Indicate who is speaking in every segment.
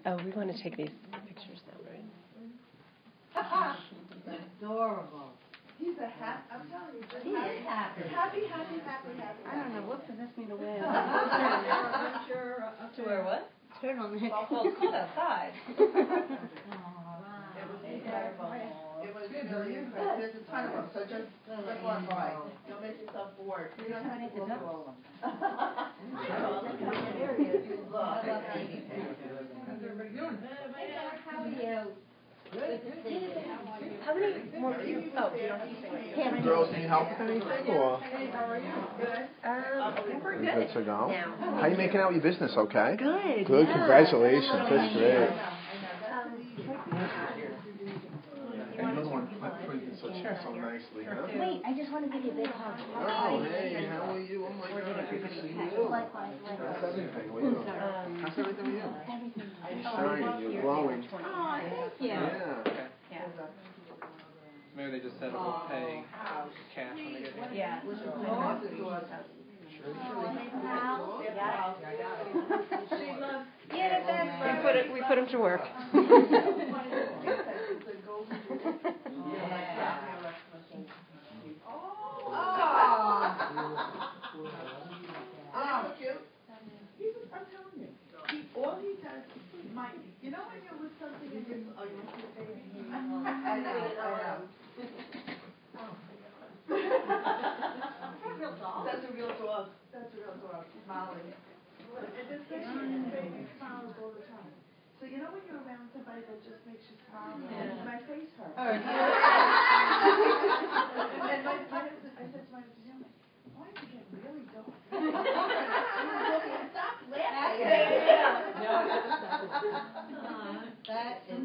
Speaker 1: Oh, we want to take these pictures now, right?
Speaker 2: Adorable.
Speaker 3: He's a happy, I'm telling you, just
Speaker 2: He is happy.
Speaker 3: Happy.
Speaker 2: I don't know what possessed me to wear.
Speaker 1: To wear what?
Speaker 2: Turtleneck.
Speaker 1: Well, it's cold outside.
Speaker 3: It was really incredible. There's a ton of them, so just click one by. Don't make yourself bored. You don't have to go through all of them.
Speaker 2: How are you?
Speaker 1: How many more people? Oh, you don't have to say
Speaker 4: You girls need help with anything, or?
Speaker 1: we're
Speaker 4: You good to go?
Speaker 1: now.
Speaker 4: How you making out your business, okay?
Speaker 1: Good.
Speaker 4: Good,
Speaker 1: yeah.
Speaker 4: congratulations, that's great. Another one printed so nicely, huh?
Speaker 2: Wait, I just want to give you a big hug.
Speaker 4: Oh, hey, how are you? Oh my God, good to see you.
Speaker 2: Likewise.
Speaker 4: How's everything? What are you doing? How's everything with you?
Speaker 2: Everything.
Speaker 4: You're shining, you're glowing.
Speaker 2: Oh, thank you.
Speaker 4: Yeah.
Speaker 5: Maybe they just said it will pay cash when they get here.
Speaker 1: Yeah. We put him to work.
Speaker 3: I'm telling you, all he does, you know when you're with something and you're, oh, you want to see a baby? I know. That's a real dog. Molly. And this baby smiles all the time. So you know when you're around somebody that just makes you smile? Yeah. My face hurts. Oh, yeah. And I said to my husband, why did you get really dark? Stop laughing.
Speaker 2: That is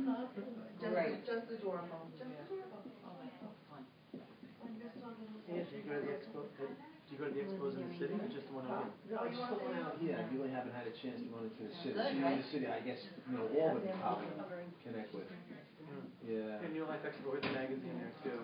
Speaker 2: great.
Speaker 3: Just adorable.
Speaker 6: Did you go to the expo? Did you go to the expos in the city, or just the one out here?
Speaker 4: No, just the one out here. I really haven't had a chance to go into the city.
Speaker 2: Good,
Speaker 4: In the city, I guess, Albany probably connect with. Yeah.
Speaker 6: And New Life Expo with the magazine there too.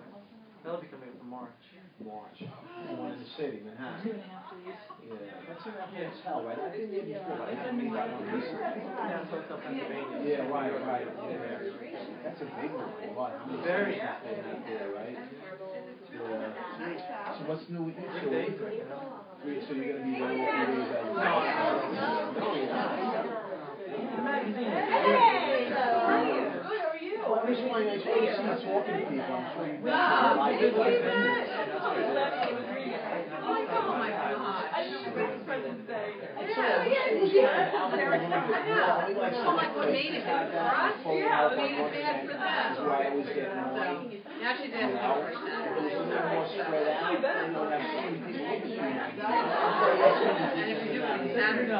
Speaker 6: That'll be coming up in March.
Speaker 4: The one in the city, Manhattan. Yeah. That's in that hotel, right? I've been there before, but I haven't been right on recently.
Speaker 6: Yeah, so it's up Pennsylvania.
Speaker 4: Yeah, right. Yeah. That's a big one. Wow.
Speaker 6: Very
Speaker 4: Yeah, right? Yeah. So what's new with you? So you're going to be right all 3 days out of
Speaker 6: The magazine.
Speaker 3: Hey! Good, how are you?
Speaker 4: Well, this is why I see you talking to people. I'm sure you've been
Speaker 3: Oh my God. I just read President's Day.
Speaker 7: What made it bad for us? Yeah, what made it bad for them? Now she's asking for that. And if you do it Saturday,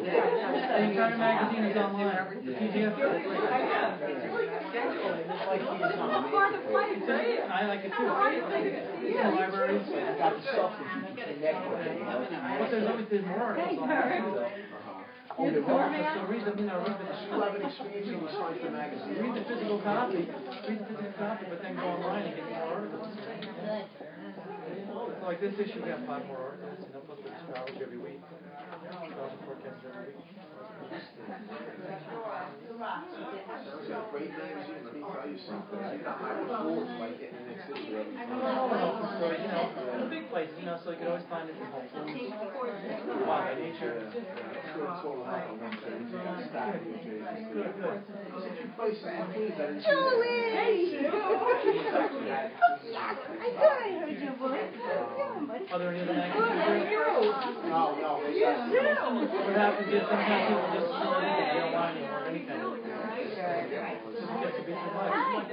Speaker 6: The entire magazine is online. PDF. I like it too. The libraries. But there's more articles on that.
Speaker 4: Oh, the
Speaker 6: So read the,
Speaker 4: you have an experience in the magazine.
Speaker 6: read the physical copy, but then go online and get more articles. So like this issue, we have 5 more articles, plus with astrology every week. Astrology forecast every week.
Speaker 4: Sounds like a great magazine. Let me tell you something. I look forward to getting the next issue every time.
Speaker 6: The big places, so you can always find it in Whole Foods, Wild Nature.
Speaker 2: Julie! I thought I heard your voice.
Speaker 6: Are there any other magazines?
Speaker 4: No.
Speaker 6: What happens is sometimes people just they don't want anymore of any kind. So you get to be surprised.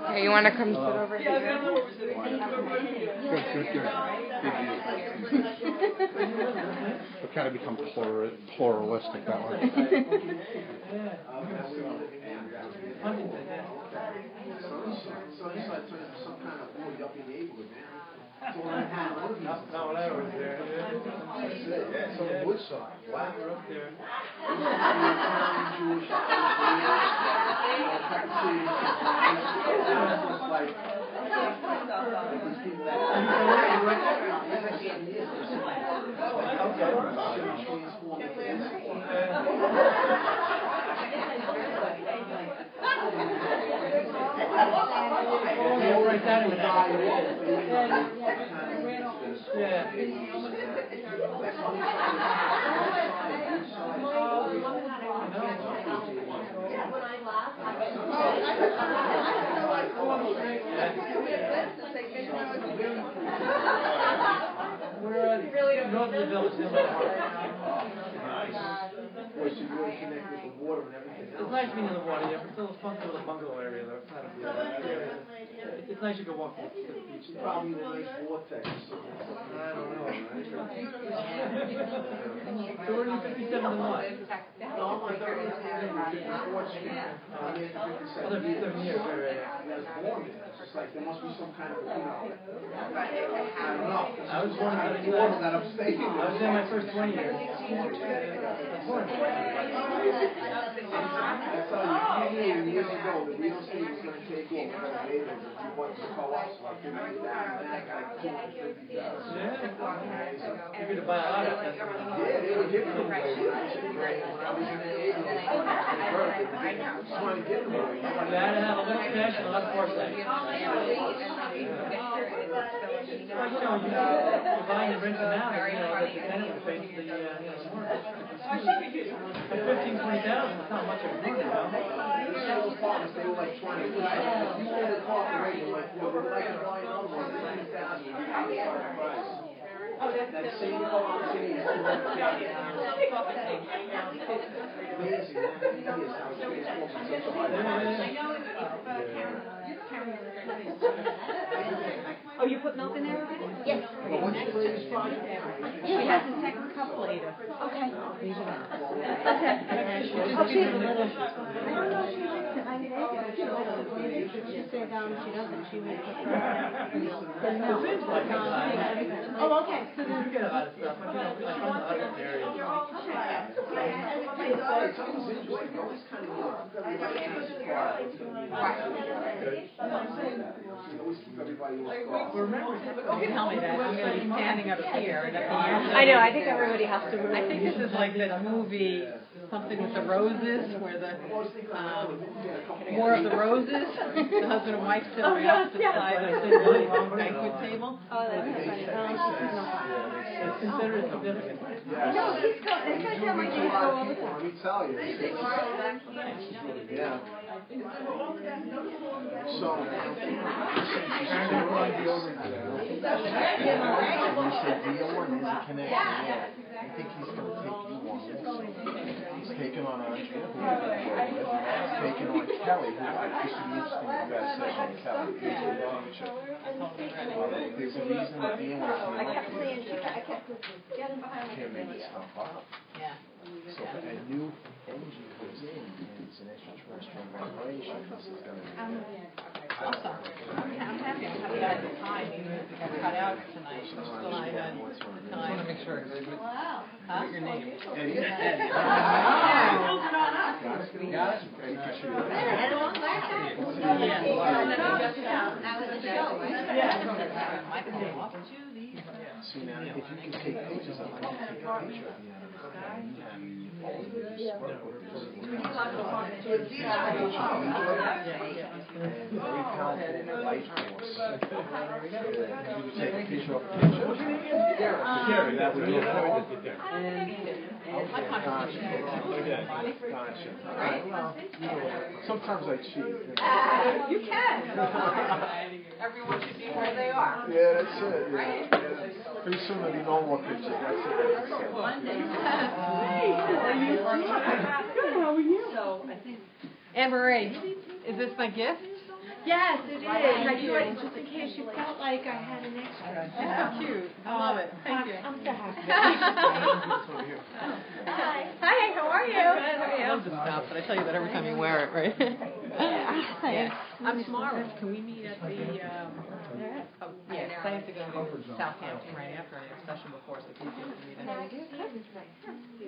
Speaker 1: Hey, you want to come sit over here?
Speaker 4: We'll kind of become pluralistic that way. So it's like some kind of old yuppie neighborhood now.
Speaker 6: Not when I was there.
Speaker 4: It's on the wood side. Wow.
Speaker 6: We're up there.
Speaker 4: Like these people that
Speaker 6: We'll write that in the doc. Yeah. We're north of the village. It's nice being in the water, yeah, but still it's fun to the bungalow area though. It's nice you can walk to the beach.
Speaker 4: Probably a nice vortex.
Speaker 6: I don't know, right? So we're in 57 and what? Other 7 years, right?
Speaker 4: It's like there must be some kind of, I don't know.
Speaker 6: I was born in 79.
Speaker 4: That I'm staying.
Speaker 6: I was in my first 20 years. That's horrible.
Speaker 4: I tell you, years ago, the real estate was going to take over. They wanted to co-ops like $50,000, like $250,000.
Speaker 6: Yeah. You're going to buy a lot of that.
Speaker 4: Yeah, they were giving them away. When I was in the Navy, just wanted to give them away.
Speaker 6: You had to have a little cash and a lot of foresight. You're buying and renting out, the tenant would pay the mortgage. At 15, 20,000, it's not much of a mortgage, huh?
Speaker 4: Those apartments, they were like trying to, if you sold the apartment rate, they were like, well, they'd like to buy another one, $30,000, price. That same opportunity is amazing.
Speaker 1: Oh, you put milk in there already?
Speaker 2: Yes.
Speaker 4: Well, what's your latest project?
Speaker 1: We have the second cup later.
Speaker 2: Okay.
Speaker 1: Okay.
Speaker 2: Oh, she's a little. I don't know if she likes it. I mean, she likes the blended. She said she doesn't. She would prefer the milk. Oh, okay. So
Speaker 6: You get a lot of stuff. Like, I'm in the other areas.
Speaker 4: It's always interesting. You always kind of keep everybody kind of surprised. You always keep everybody surprised.
Speaker 7: You tell me that, I'm going to be standing up here, and at the end.
Speaker 1: I know, I think everybody has to move.
Speaker 7: I think this is like that movie, something with the roses, where the, War of the Roses, the husband and wife sit on the opposite side of the really long banquet table.
Speaker 1: Oh, that's funny.
Speaker 6: It's considered significant.
Speaker 2: No, he's go. That's how my kids go all the time.
Speaker 4: Let me tell you. Yeah. So,
Speaker 8: You said Dion is a connection. Yeah. I think he's going to take you on also. He's taking on Andrea, who we've been working with. He's taking on Kelly, who I think should be interesting if you guys session with Kelly. There's a reason that Dion was
Speaker 2: I kept saying, I kept getting behind
Speaker 8: can't make this stuff up.
Speaker 7: Yeah.
Speaker 8: So if a new energy comes in and it's an extraterrestrial vibration, this is going to be...
Speaker 7: Awesome. I'm happy I'm coming out of the time, even if it got cut out tonight. Still I had time.
Speaker 5: I want to make sure.
Speaker 7: Wow. Huh?
Speaker 5: Your name.
Speaker 4: Eddie.
Speaker 7: Got it?
Speaker 5: Got it?
Speaker 8: See now, if you can take pictures of it, you can take a picture of the very powerful life force. You take a picture of a picture. Gary, that would be a Gotcha. Sometimes I cheat.
Speaker 7: You can. Everyone should be where they are.
Speaker 8: Yeah, that's it. Yeah. Pretty soon there'll be no more pictures. That's it.
Speaker 7: Good, how are you? Anne Marie, is this my gift?
Speaker 1: Yes, it is. I do it just in case you felt like I had an extra.
Speaker 7: That's so cute. I love it. Thank you.
Speaker 1: I'm so happy.
Speaker 7: Hi. Hi, how are you? Good, how are you? I love this stuff, but I tell you that every time you wear it, right? Yeah. I'm tomorrow. Can we meet at the, yes, I have to go to Southampton right after our session before, so it's easier for me to.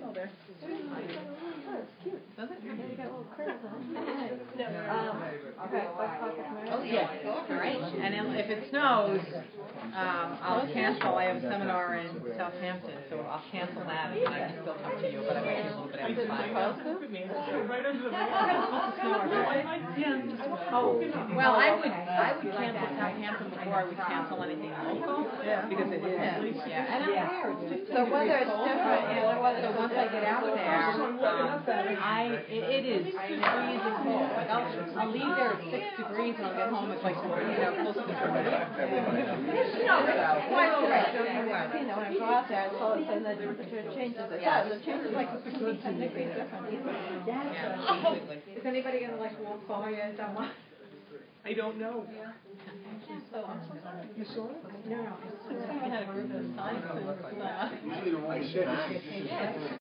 Speaker 7: Oh, there.
Speaker 2: Oh, it's cute.
Speaker 7: Does it?
Speaker 2: Yeah, we got little curves on it.
Speaker 7: Okay. Oh, yeah. All right. And then if it snows, I'll cancel. I have a seminar in Southampton, so I'll cancel that and I can still come to you, but I might be a little bit outside. Oh, well, I would cancel Southampton before I would cancel anything local, because it is, and I'm there. It's
Speaker 2: So whether it's different,
Speaker 7: so once I get out there, it is freezing cold. Like I'll leave there at 6 degrees and I'll get home at like, close to 30. Quite all right.
Speaker 2: when I go out there, so and the temperature changes. It does. It changes like 10 degrees difference.
Speaker 7: Yeah, absolutely.
Speaker 1: Is anybody gonna like walk by you and someone?
Speaker 6: I don't know.
Speaker 8: You saw it?
Speaker 7: No. We had a group of scientists.
Speaker 8: Usually they're only 6.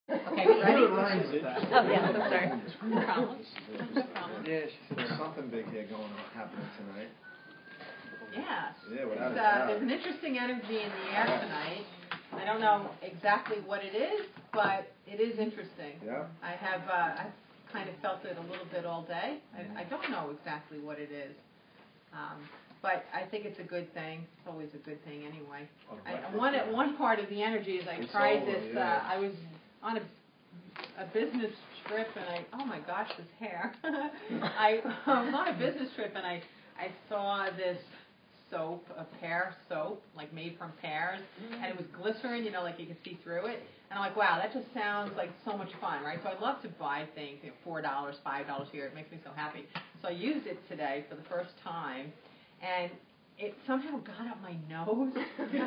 Speaker 7: Okay, we ready?
Speaker 2: Oh, yeah, I'm sorry.
Speaker 7: No problem.
Speaker 8: Yeah, she said there's something big here going on happening tonight.
Speaker 7: Yes.
Speaker 8: Yeah, without a
Speaker 7: There's
Speaker 8: doubt.
Speaker 7: an interesting energy in the air tonight. I don't know exactly what it is, but it is interesting.
Speaker 8: Yeah.
Speaker 7: I've kind of felt it a little bit all day. I don't know exactly what it is. But I think it's a good thing. It's always a good thing anyway. One part of the energy is I tried this, I was on a business trip and oh my gosh, this hair. I was on a business trip and I saw this soap, a pear soap, like made from pears, and it was glycerin, like you could see through it. And I'm like, wow, that just sounds like so much fun, right? So I love to buy things, $4, $5 here. It makes me so happy. So I used it today for the first time, and it somehow got up my nose. This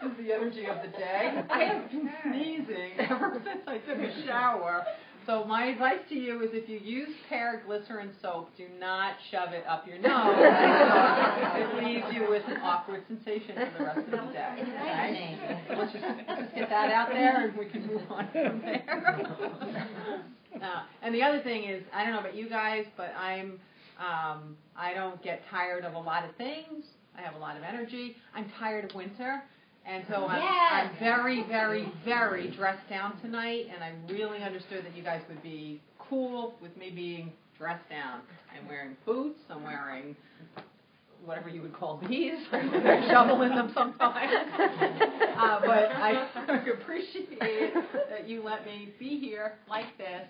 Speaker 7: is the energy of the day. I have been sneezing ever since I took a shower. So my advice to you is if you use pear glycerin soap, do not shove it up your nose. It leaves you with an awkward sensation for the rest of the day. Okay? Let's just get that out there and we can move on from there. And the other thing is, I don't know about you guys, but I don't get tired of a lot of things. I have a lot of energy. I'm tired of winter. And so I'm very, very, very dressed down tonight, and I really understood that you guys would be cool with me being dressed down. I'm wearing boots. I'm wearing whatever you would call these. I shovel in them sometimes. But I appreciate that you let me be here like this.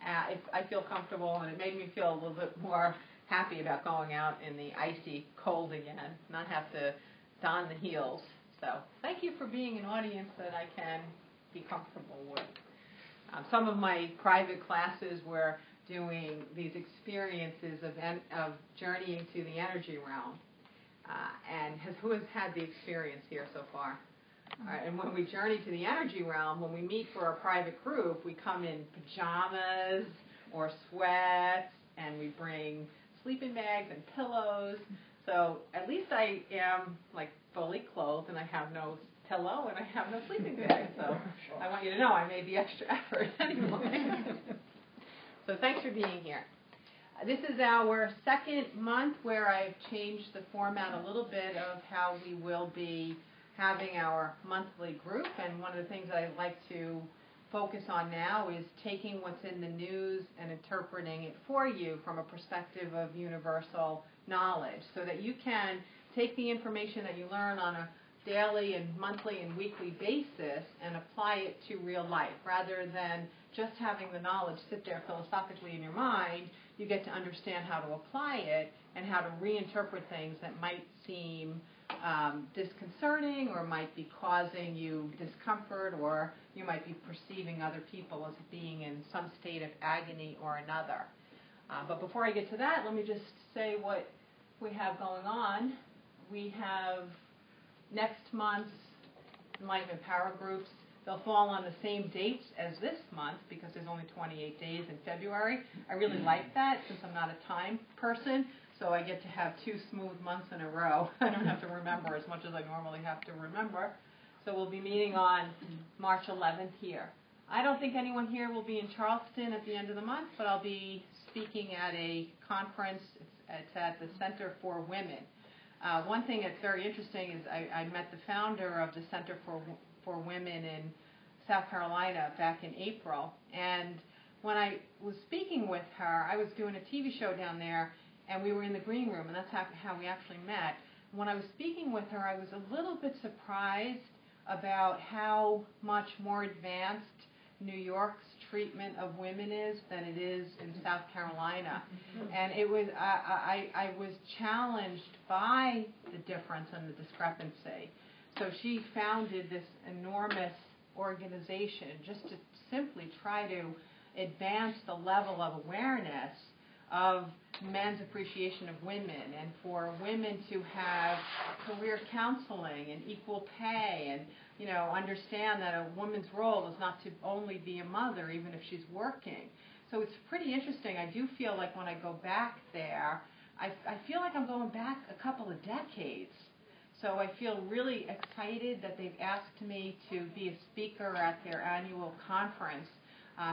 Speaker 7: I feel comfortable, and it made me feel a little bit more happy about going out in the icy cold again, not have to don the heels. So thank you for being an audience that I can be comfortable with. Some of my private classes were doing these experiences of journeying to the energy realm. who has had the experience here so far? All right, and when we journey to the energy realm, when we meet for a private group, we come in pajamas or sweats, and we bring sleeping bags and pillows. So at least I am like fully clothed, and I have no pillow, and I have no sleeping bag. So I want you to know I made the extra effort anyway. So thanks for being here. This is our second month where I've changed the format a little bit of how we will be having our monthly group, and one of the things that I like to focus on now is taking what's in the news and interpreting it for you from a perspective of universal knowledge, so that you can take the information that you learn on a daily and monthly and weekly basis and apply it to real life. Rather than just having the knowledge sit there philosophically in your mind, you get to understand how to apply it and how to reinterpret things that might seem disconcerting, or might be causing you discomfort, or you might be perceiving other people as being in some state of agony or another. But before I get to that, let me just say what we have going on. We have next month's Enlightenment Power Groups. They'll fall on the same dates as this month because there's only 28 days in February. I really like that since I'm not a time person. So I get to have 2 smooth months in a row. I don't have to remember as much as I normally have to remember. So we'll be meeting on March 11th here. I don't think anyone here will be in Charleston at the end of the month, but I'll be speaking at a conference. It's at the Center for Women. One thing that's very interesting is I met the founder of the Center for Women in South Carolina back in April. And when I was speaking with her, I was doing a TV show down there, and we were in the green room, and that's how we actually met. When I was speaking with her, I was a little bit surprised about how much more advanced New York's treatment of women is than it is in South Carolina. And it was I was challenged by the difference and the discrepancy. So she founded this enormous organization just to simply try to advance the level of awareness of men's appreciation of women, and for women to have career counseling and equal pay, and understand that a woman's role is not to only be a mother, even if she's working. So it's pretty interesting. I do feel like when I go back there, I feel like I'm going back a couple of decades. So I feel really excited that they've asked me to be a speaker at their annual conference,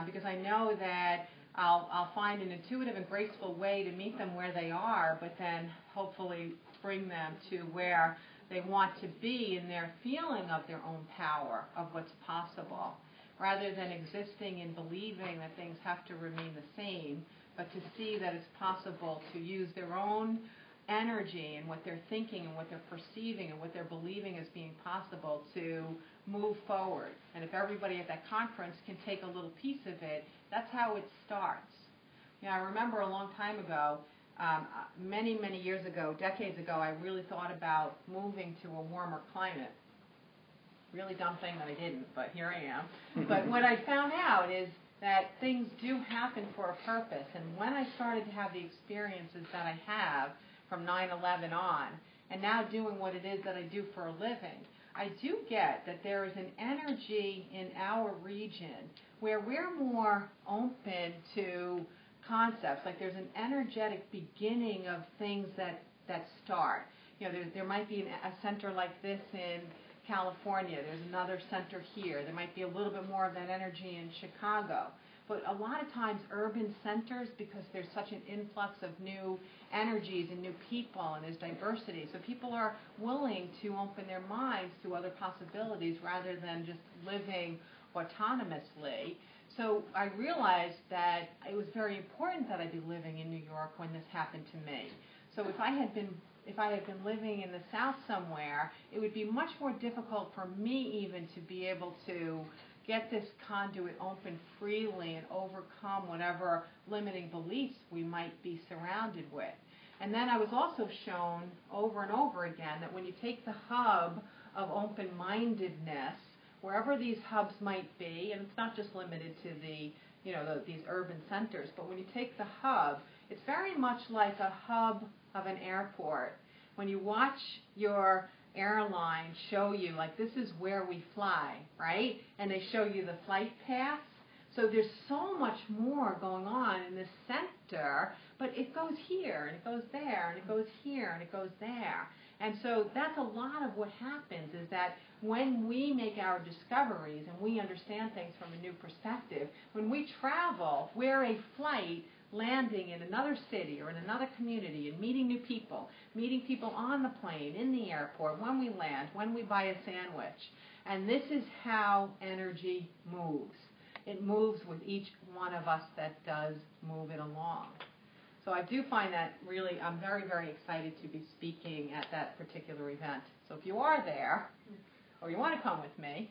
Speaker 7: because I know that I'll find an intuitive and graceful way to meet them where they are, but then hopefully bring them to where they want to be in their feeling of their own power, of what's possible, rather than existing and believing that things have to remain the same, but to see that it's possible to use their own energy and what they're thinking and what they're perceiving and what they're believing as being possible to move forward. And if everybody at that conference can take a little piece of it, that's how it starts. I remember a long time ago, many, many years ago, decades ago, I really thought about moving to a warmer climate. Really dumb thing that I didn't, but here I am. But what I found out is that things do happen for a purpose. And when I started to have the experiences that I have from 9/11 on, and now doing what it is that I do for a living, I do get that there is an energy in our region where we're more open to concepts. Like there's an energetic beginning of things that start. There might be a center like this in California. There's another center here. There might be a little bit more of that energy in Chicago. But a lot of times urban centers, because there's such an influx of new energies and new people and there's diversity, so people are willing to open their minds to other possibilities rather than just living autonomously. So I realized that it was very important that I be living in New York when this happened to me. So if I had been living in the South somewhere, it would be much more difficult for me even to be able to get this conduit open freely and overcome whatever limiting beliefs we might be surrounded with. And then I was also shown over and over again that when you take the hub of open-mindedness, wherever these hubs might be, and it's not just limited to these urban centers, but when you take the hub, it's very much like a hub of an airport. when you watch your airline show you, like, this is where we fly, right? And they show you the flight paths. So there's so much more going on in this center, but it goes here, and it goes there, and it goes here, and it goes there. And so that's a lot of what happens, is that when we make our discoveries and we understand things from a new perspective, when we travel, we're a flight landing in another city or in another community and meeting new people, meeting people on the plane, in the airport, when we land, when we buy a sandwich. And this is how energy moves. It moves with each one of us that does move it along. So I do find that really, I'm very, very excited to be speaking at that particular event. So if you are there, or you want to come with me,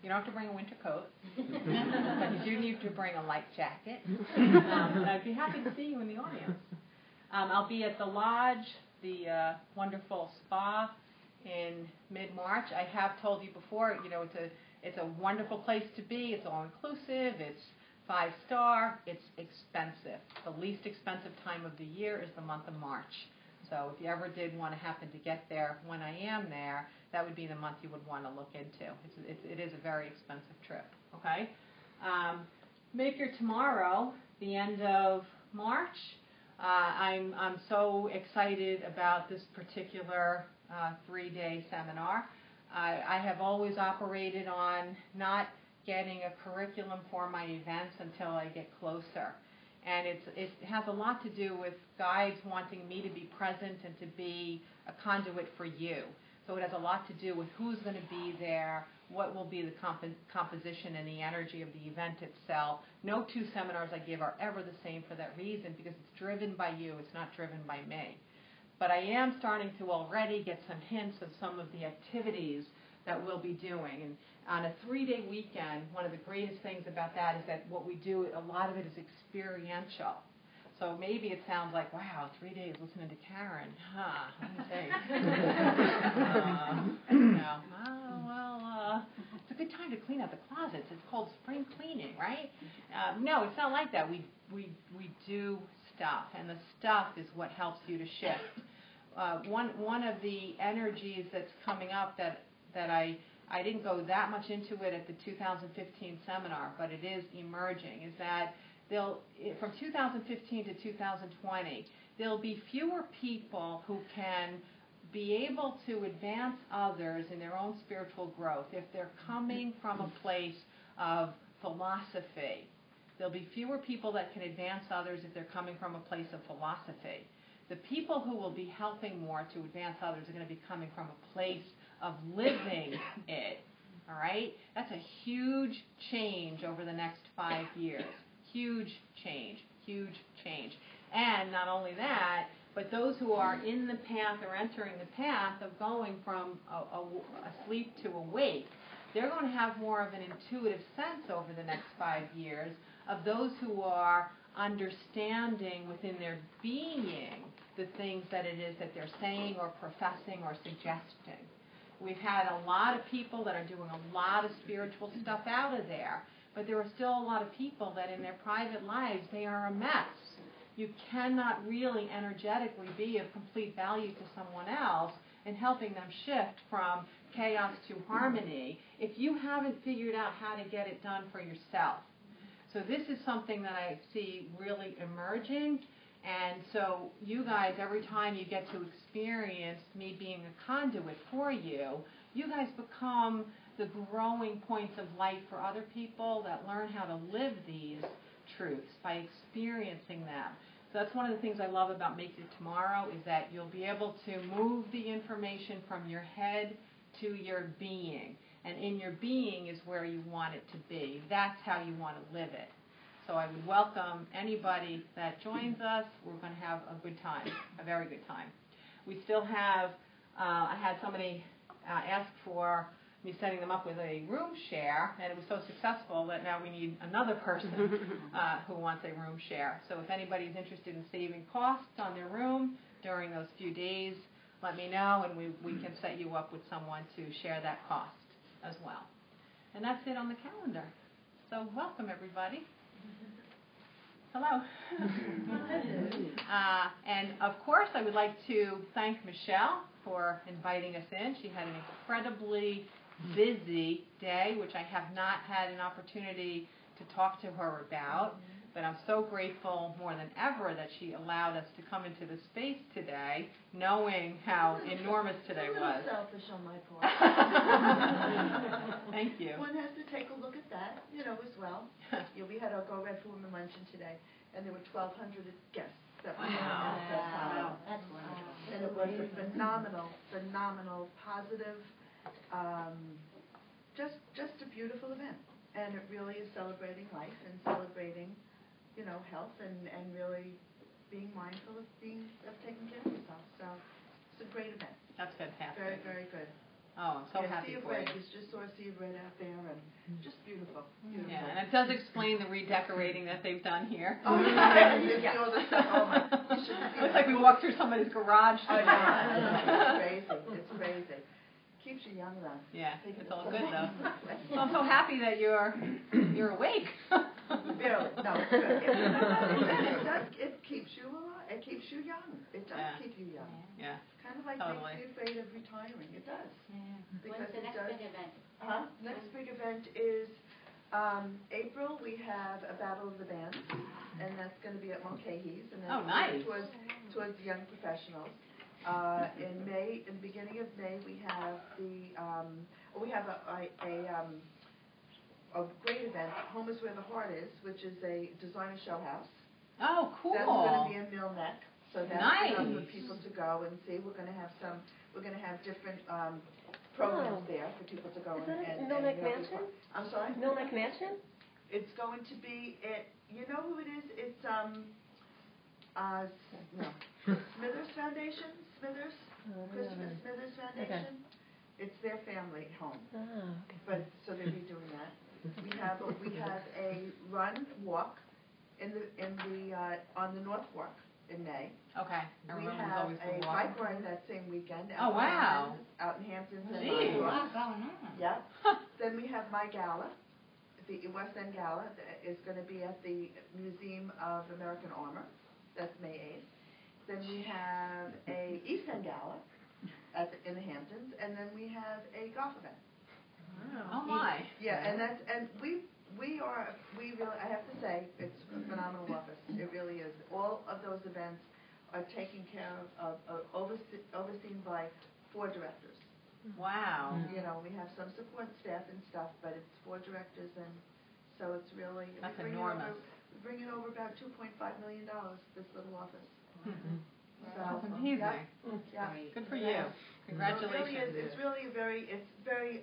Speaker 7: you don't have to bring a winter coat, but you do need to bring a light jacket. And I'd be happy to see you in the audience. I'll be at the Lodge, the wonderful spa, in mid-March. I have told you before, you know, it's a wonderful place to be. It's all-inclusive. It's 5-star. It's expensive. The least expensive time of the year is the month of March. So if you ever did want to happen to get there when I am there, that would be the month you would want to look into. It is a very expensive trip, okay? Maker tomorrow, the end of March. I'm so excited about this particular 3-day seminar. I have always operated on not getting a curriculum for my events until I get closer. And it has a lot to do with guides wanting me to be present and to be a conduit for you. So it has a lot to do with who's going to be there, what will be the composition and the energy of the event itself. No two seminars I give are ever the same for that reason, because it's driven by you, it's not driven by me. But I am starting to already get some hints of some of the activities that we'll be doing. And on a 3-day weekend, one of the greatest things about that is that what we do, a lot of it is experiential. So maybe it sounds like, wow, 3 days listening to Karen. Let me say. It's a good time to clean out the closets. It's called spring cleaning, right? No, it's not like that. We do stuff, and the stuff is what helps you to shift. One of the energies that's coming up that I didn't go that much into it at the 2015 seminar, but it is emerging, is that from 2015 to 2020, there'll be fewer people who can be able to advance others in their own spiritual growth if they're coming from a place of philosophy. There'll be fewer people that can advance others if they're coming from a place of philosophy. The people who will be helping more to advance others are going to be coming from a place of living it, all right? That's a huge change over the next 5 years. Huge change, huge change. And not only that, but those who are in the path or entering the path of going from asleep to awake, they're going to have more of an intuitive sense over the next 5 years of those who are understanding within their being the things that it is that they're saying or professing or suggesting. We've had a lot of people that are doing a lot of spiritual stuff out of there, but there are still a lot of people that in their private lives, they are a mess. You cannot really energetically be of complete value to someone else in helping them shift from chaos to harmony if you haven't figured out how to get it done for yourself. So this is something that I see really emerging. And so you guys, every time you get to experience me being a conduit for you, you guys become the growing points of light for other people that learn how to live these truths by experiencing them. So that's one of the things I love about Make It Tomorrow, is that you'll be able to move the information from your head to your being. And in your being is where you want it to be. That's how you want to live it. So I would welcome anybody that joins us. We're going to have a good time, a very good time. We still have, I had somebody ask for me setting them up with a room share, and it was so successful that now we need another person who wants a room share. So if anybody's interested in saving costs on their room during those few days, let me know, and we can set you up with someone to share that cost as well. And that's it on the calendar. So welcome, everybody. Hello. And of course, I would like to thank Michelle for inviting us in. She had an incredibly busy day, which I have not had an opportunity to talk to her about. But I'm so grateful more than ever that she allowed us to come into the space today, knowing how enormous today was.
Speaker 3: Selfish on my part.
Speaker 7: Thank you.
Speaker 3: One has to take a look at that, as well. We had our Go Red for Women luncheon today, and there were 1,200 guests that were
Speaker 7: Wow.
Speaker 2: That's wonderful.
Speaker 3: And it was a phenomenal, positive, just a beautiful event. And it really is celebrating life and celebrating health and really being mindful of taking care of yourself. So it's a great event.
Speaker 7: That's fantastic.
Speaker 3: Very, very good.
Speaker 7: Oh, I'm so happy for you.
Speaker 3: Just saw a sea of red out there and just beautiful.
Speaker 7: Yeah, and it does explain the redecorating that they've done here.
Speaker 3: Oh, yeah. You see all this stuff. Oh, my. You should see
Speaker 7: Looks like we walked through somebody's garage.
Speaker 3: Oh, yeah. It's crazy. Keeps you young, though.
Speaker 7: Yeah, it's all good, though. So I'm so happy that you're awake.
Speaker 3: Really? No, it's good. It keeps you alive. It keeps you young. It does keep you young.
Speaker 7: Yeah.
Speaker 3: Kind of like
Speaker 7: Totally.
Speaker 3: makes you afraid of retiring. It does.
Speaker 2: When's the next big event?
Speaker 3: Next big event is April. We have a Battle of the Bands, and that's going to be at Mulcahy's. And
Speaker 7: Oh, nice.
Speaker 3: Towards young professionals. In May, in the beginning of May, we have a great event. Home is Where the Heart Is, which is a designer show house.
Speaker 7: Oh, cool.
Speaker 3: That's going to be in Mill Neck, so that's
Speaker 7: Nice.
Speaker 3: enough for people to go and see. We're going to have different programs there for people to go
Speaker 2: Is that
Speaker 3: and
Speaker 2: Mill Neck Mansion?
Speaker 3: I'm sorry?
Speaker 2: Mill Neck Mansion?
Speaker 3: It's going to be you know who it is? It's Smithers Foundation. Christopher Smithers Foundation. Okay. It's their family home.
Speaker 2: Oh, okay.
Speaker 3: But so they'll be doing that. We have a walk on the North Fork in May.
Speaker 7: Okay. I
Speaker 3: We
Speaker 7: remember
Speaker 3: have
Speaker 7: always
Speaker 3: a
Speaker 7: the
Speaker 3: bike
Speaker 7: walk.
Speaker 3: ride that same weekend.
Speaker 7: Oh, wow.
Speaker 3: Out in Hamptons and
Speaker 7: Gee.
Speaker 3: Montauk. Yep. Then we have my gala. The West End Gala is going to be at the Museum of American Armor. That's May 8th. Then we have a East End Gala in the Hamptons, and then we have a golf event.
Speaker 7: Oh my.
Speaker 3: Yeah, and we really, I have to say, it's a phenomenal office. It really is. All of those events are taken care of overseen by 4 directors.
Speaker 7: Wow.
Speaker 3: We have some support staff and stuff, but it's 4 directors, and so it's really
Speaker 7: That's enormous.
Speaker 3: We're bringing over about $2.5 million, this little office.
Speaker 7: Mm-hmm.
Speaker 3: So,
Speaker 7: That's amazing.
Speaker 3: Yeah.
Speaker 7: Good for you. Congratulations.
Speaker 3: It's really very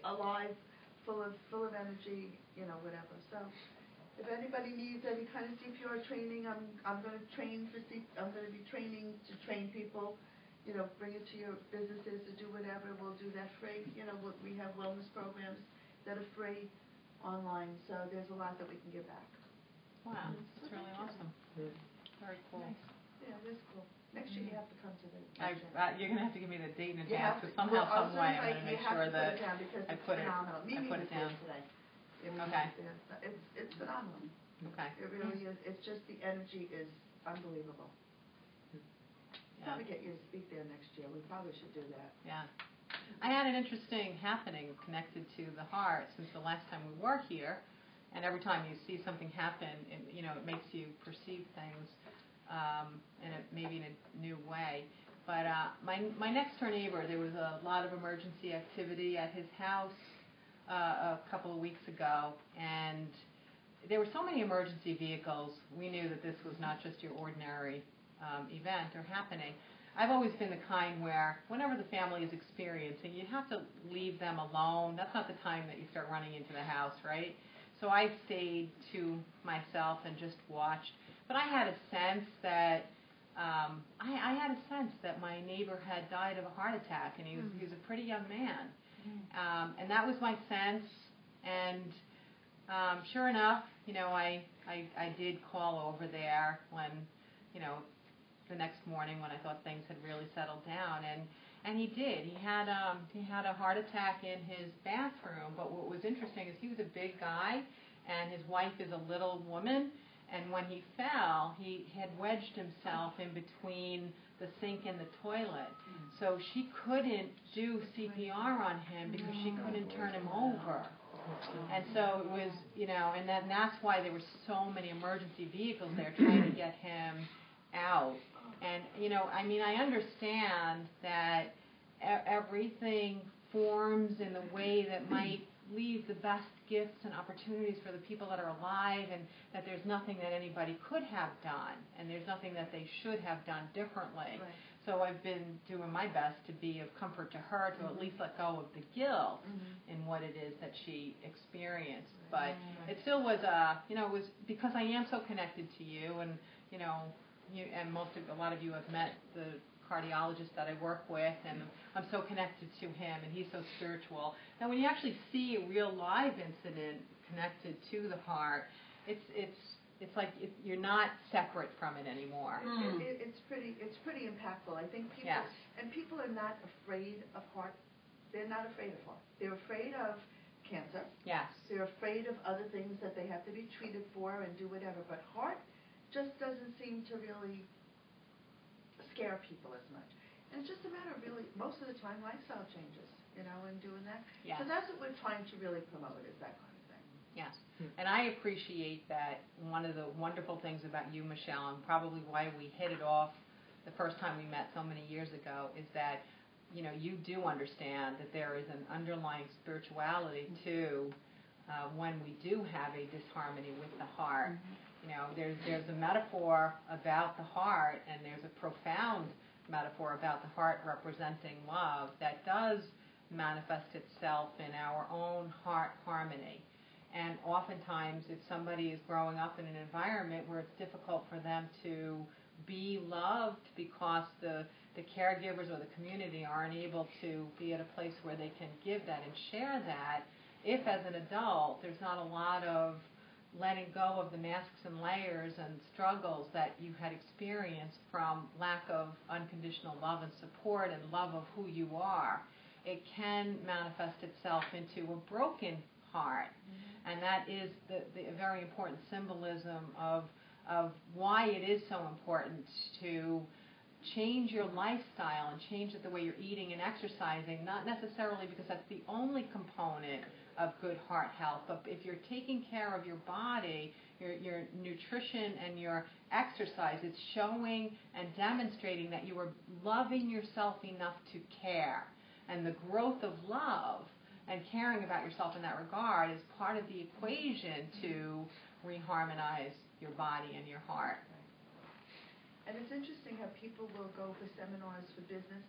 Speaker 3: alive, full of energy, whatever. So, if anybody needs any kind of CPR training, I'm going to be training to train people. Bring it to your businesses to do whatever. We'll do that free. We have wellness programs that are free online. So there's a lot that we can give back.
Speaker 7: Wow, that's really awesome. Very cool.
Speaker 3: Nice. Yeah, it is cool. Next year you have to come to the.
Speaker 7: You're going to have to give me the date in advance, because somehow, some way, I'm going to make sure that I put it down.
Speaker 3: Today.
Speaker 7: Okay.
Speaker 3: It's phenomenal.
Speaker 7: Okay.
Speaker 3: It really is. It's just the energy is unbelievable. Probably get you to speak there next year. We probably should do that.
Speaker 7: Yeah. I had an interesting happening connected to the heart since the last time we were here, and every time you see something happen, it makes you perceive things maybe in a new way. But my next door neighbor, there was a lot of emergency activity at his house a couple of weeks ago, and there were so many emergency vehicles. We knew that this was not just your ordinary event or happening. I've always been the kind where whenever the family is experiencing, you have to leave them alone. That's not the time that you start running into the house, right? So I stayed to myself and just watched. But I had a sense that my neighbor had died of a heart attack, and he was a pretty young man. And that was my sense. And sure enough, I did call over there when, the next morning when I thought things had really settled down, and he did. He had a heart attack in his bathroom. But what was interesting is he was a big guy, and his wife is a little woman, And when he fell, he had wedged himself in between the sink and the toilet. So she couldn't do CPR on him because she couldn't turn him over. And so it was, and that's why there were so many emergency vehicles there trying to get him out. And, I understand that everything forms in the way that might leave the best gifts and opportunities for the people that are alive, and that there's nothing that anybody could have done, and there's nothing that they should have done differently. Right. So I've been doing my best to be of comfort to her, to at least let go of the guilt in what it is that she experienced. But it still was, it was because I am so connected to you, and and a lot of you have met the cardiologist that I work with, and I'm so connected to him, and he's so spiritual. And when you actually see a real live incident connected to the heart, it's like you're not separate from it anymore.
Speaker 3: It's pretty impactful. I think people are not afraid of heart. They're not afraid of heart. They're afraid of cancer. Yes. They're afraid of other things that they have to be treated for and do whatever. But heart just doesn't seem to really scare people as much. And it's just a matter of really, most of the time, lifestyle changes, and doing that. Yes. So that's what we're trying to really promote, is that kind of thing.
Speaker 7: Yes. And I appreciate that. One of the wonderful things about you, Michelle, and probably why we hit it off the first time we met so many years ago, is that, you do understand that there is an underlying spirituality to when we do have a disharmony with the heart. There's a metaphor about the heart, and there's a profound metaphor about the heart representing love that does manifest itself in our own heart harmony. And oftentimes, if somebody is growing up in an environment where it's difficult for them to be loved because the caregivers or the community aren't able to be at a place where they can give that and share that, if as an adult there's not a lot of letting go of the masks and layers and struggles that you had experienced from lack of unconditional love and support and love of who you are, it can manifest itself into a broken heart. And that is the very important symbolism of why it is so important to change your lifestyle and change the way you're eating and exercising, not necessarily because that's the only component of good heart health, but if you're taking care of your body, your nutrition and your exercise, it's showing and demonstrating that you are loving yourself enough to care. And the growth of love and caring about yourself in that regard is part of the equation to reharmonize your body and your heart.
Speaker 3: And it's interesting how people will go for seminars for business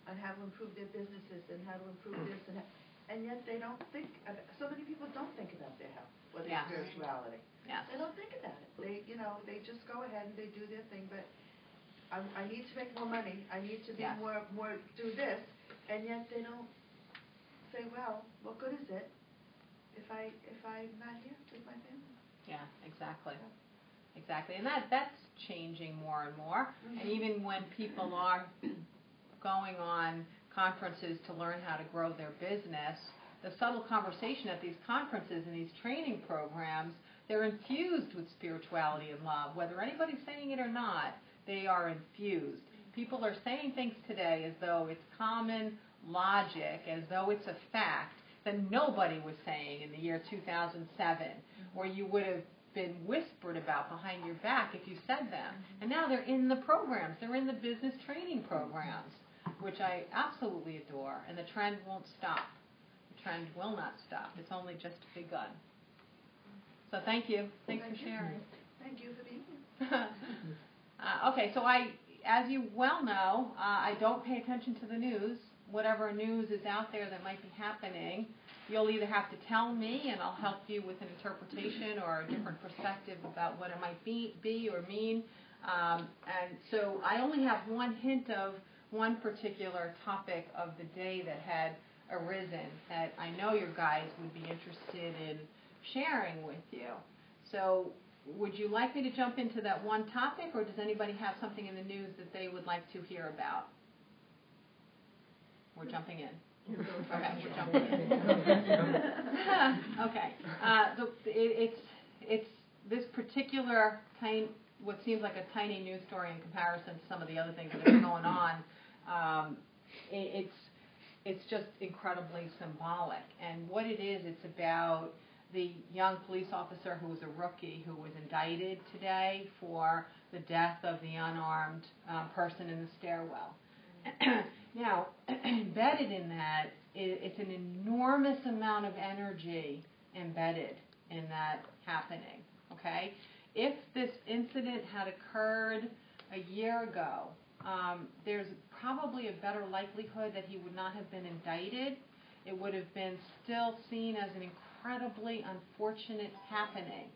Speaker 3: on how to improve their businesses and how to improve this, and yet they don't think, so many people don't think about their health or their spirituality. Yes. They don't think about it. They just go ahead and they do their thing, but I need to make more money, I need to be more do this, and yet they don't say, well, what good is it if I'm not here with my family?
Speaker 7: Yeah, exactly. Exactly. And that's changing more and more. And even when people are going on conferences to learn how to grow their business, the subtle conversation at these conferences and these training programs, they're infused with spirituality and love. Whether anybody's saying it or not, they are infused. People are saying things today as though it's common logic, as though it's a fact that nobody was saying in the year 2007, or you would have been whispered about behind your back if you said them. And now they're in the programs. They're in the business training programs, which I absolutely adore. And the trend won't stop. The trend will not stop. It's only just begun. So thank you. Thanks for sharing.
Speaker 3: Thank you for being here.
Speaker 7: Okay, so as you well know, I don't pay attention to the news. Whatever news is out there that might be happening, you'll either have to tell me and I'll help you with an interpretation or a different perspective about what it might be or mean. And so I only have one hint of one particular topic of the day that had arisen that I know your guys would be interested in sharing with you. So would you like me to jump into that one topic, or does anybody have something in the news that they would like to hear about? We're jumping in. Okay, we're jumping in. Okay. So it's this particular what seems like a tiny news story in comparison to some of the other things that are going on, it's just incredibly symbolic. And what it is, it's about the young police officer who was a rookie who was indicted today for the death of the unarmed person in the stairwell. Now, embedded in that, it's an enormous amount of energy embedded in that happening, okay? If this incident had occurred a year ago, there's probably a better likelihood that he would not have been indicted. It would have been still seen as an incredibly unfortunate happening.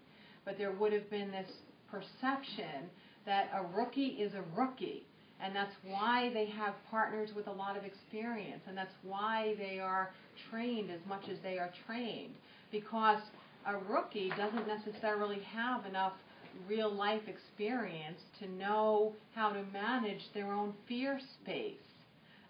Speaker 7: But there would have been this perception that a rookie is a rookie. And that's why they have partners with a lot of experience. And that's why they are trained as much as they are trained. Because a rookie doesn't necessarily have enough real life experience to know how to manage their own fear space.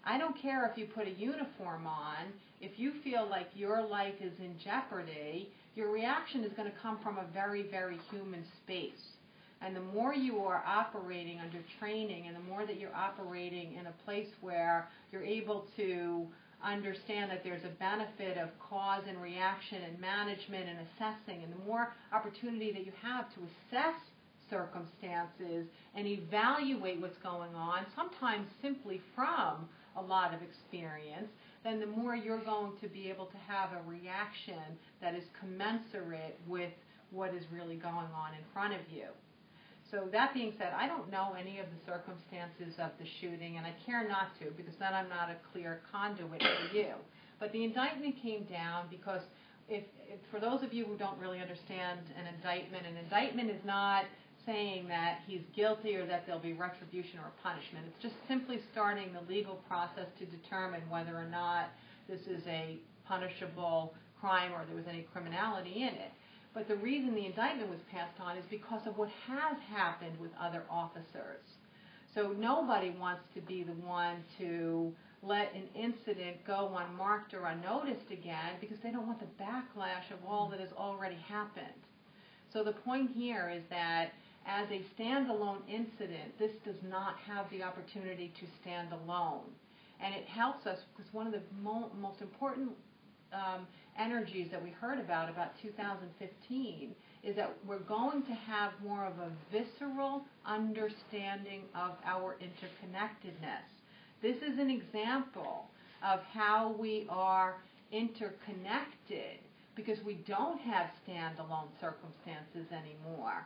Speaker 7: I don't care if you put a uniform on. If you feel like your life is in jeopardy, your reaction is going to come from a very, very human space. And the more you are operating under training and the more that you're operating in a place where you're able to understand that there's a benefit of cause and reaction and management and assessing, and the more opportunity that you have to assess circumstances and evaluate what's going on, sometimes simply from a lot of experience, then the more you're going to be able to have a reaction that is commensurate with what is really going on in front of you. So that being said, I don't know any of the circumstances of the shooting, and I care not to, because then I'm not a clear conduit for you. But the indictment came down because if for those of you who don't really understand an indictment is not saying that he's guilty or that there'll be retribution or punishment. It's just simply starting the legal process to determine whether or not this is a punishable crime or there was any criminality in it. But the reason the indictment was passed on is because of what has happened with other officers. So nobody wants to be the one to let an incident go unmarked or unnoticed again because they don't want the backlash of all that has already happened. So the point here is that as a standalone incident, this does not have the opportunity to stand alone. And it helps us because one of the most important energies that we heard about 2015 is that we're going to have more of a visceral understanding of our interconnectedness. This is an example of how we are interconnected because we don't have standalone circumstances anymore.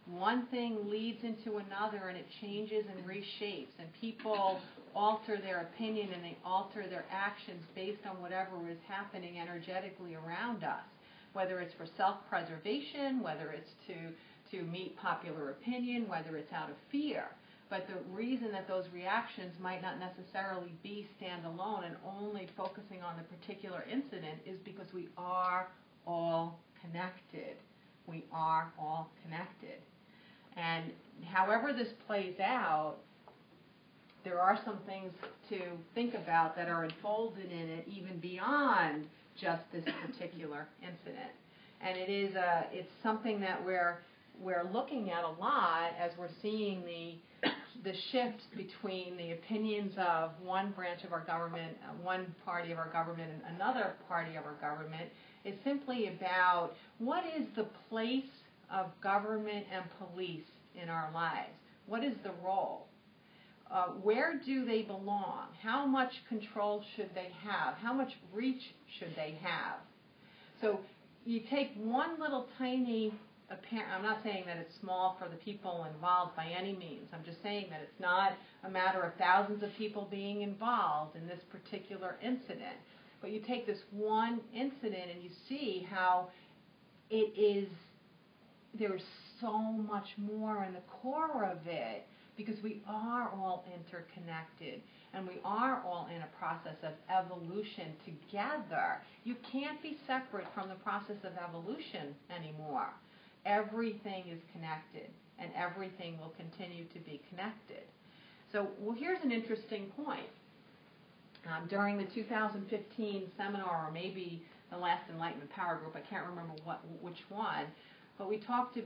Speaker 7: One thing leads into another and it changes and reshapes, and people alter their opinion and they alter their actions based on whatever is happening energetically around us, whether it's for self-preservation, whether it's to meet popular opinion, whether it's out of fear. But the reason that those reactions might not necessarily be standalone and only focusing on the particular incident is because we are all connected. We are all connected. And however this plays out, there are some things to think about that are unfolded in it even beyond just this particular incident. And it's something that we're looking at a lot as we're seeing the shift between the opinions of one branch of our government, one party of our government, and another party of our government is simply about what is the place of government and police in our lives. What is the role? Where do they belong? How much control should they have? How much reach should they have? So you take one little tiny, I'm not saying that it's small for the people involved by any means. I'm just saying that it's not a matter of thousands of people being involved in this particular incident. But you take this one incident and you see how it is, there's so much more in the core of it because we are all interconnected and we are all in a process of evolution together. You can't be separate from the process of evolution anymore. Everything is connected and everything will continue to be connected. So, well, here's an interesting point. During the 2015 seminar, or maybe the last Enlightenment Power Group, I can't remember which one, but we talked a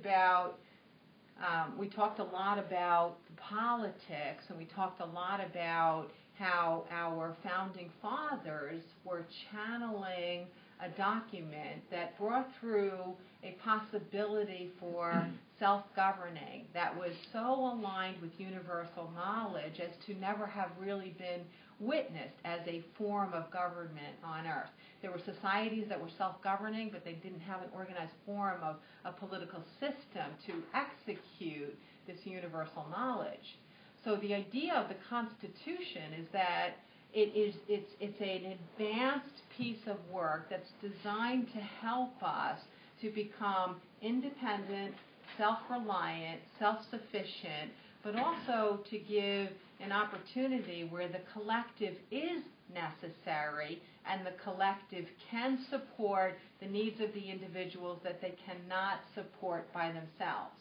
Speaker 7: lot about politics, and we talked a lot about how our founding fathers were channeling a document that brought through a possibility for self-governing that was so aligned with universal knowledge as to never have really been witnessed as a form of government on earth. There were societies that were self-governing, but they didn't have an organized form of a political system to execute this universal knowledge. So the idea of the Constitution is that it's an advanced piece of work that's designed to help us to become independent, self-reliant, self-sufficient, but also to give an opportunity where the collective is necessary and the collective can support the needs of the individuals that they cannot support by themselves.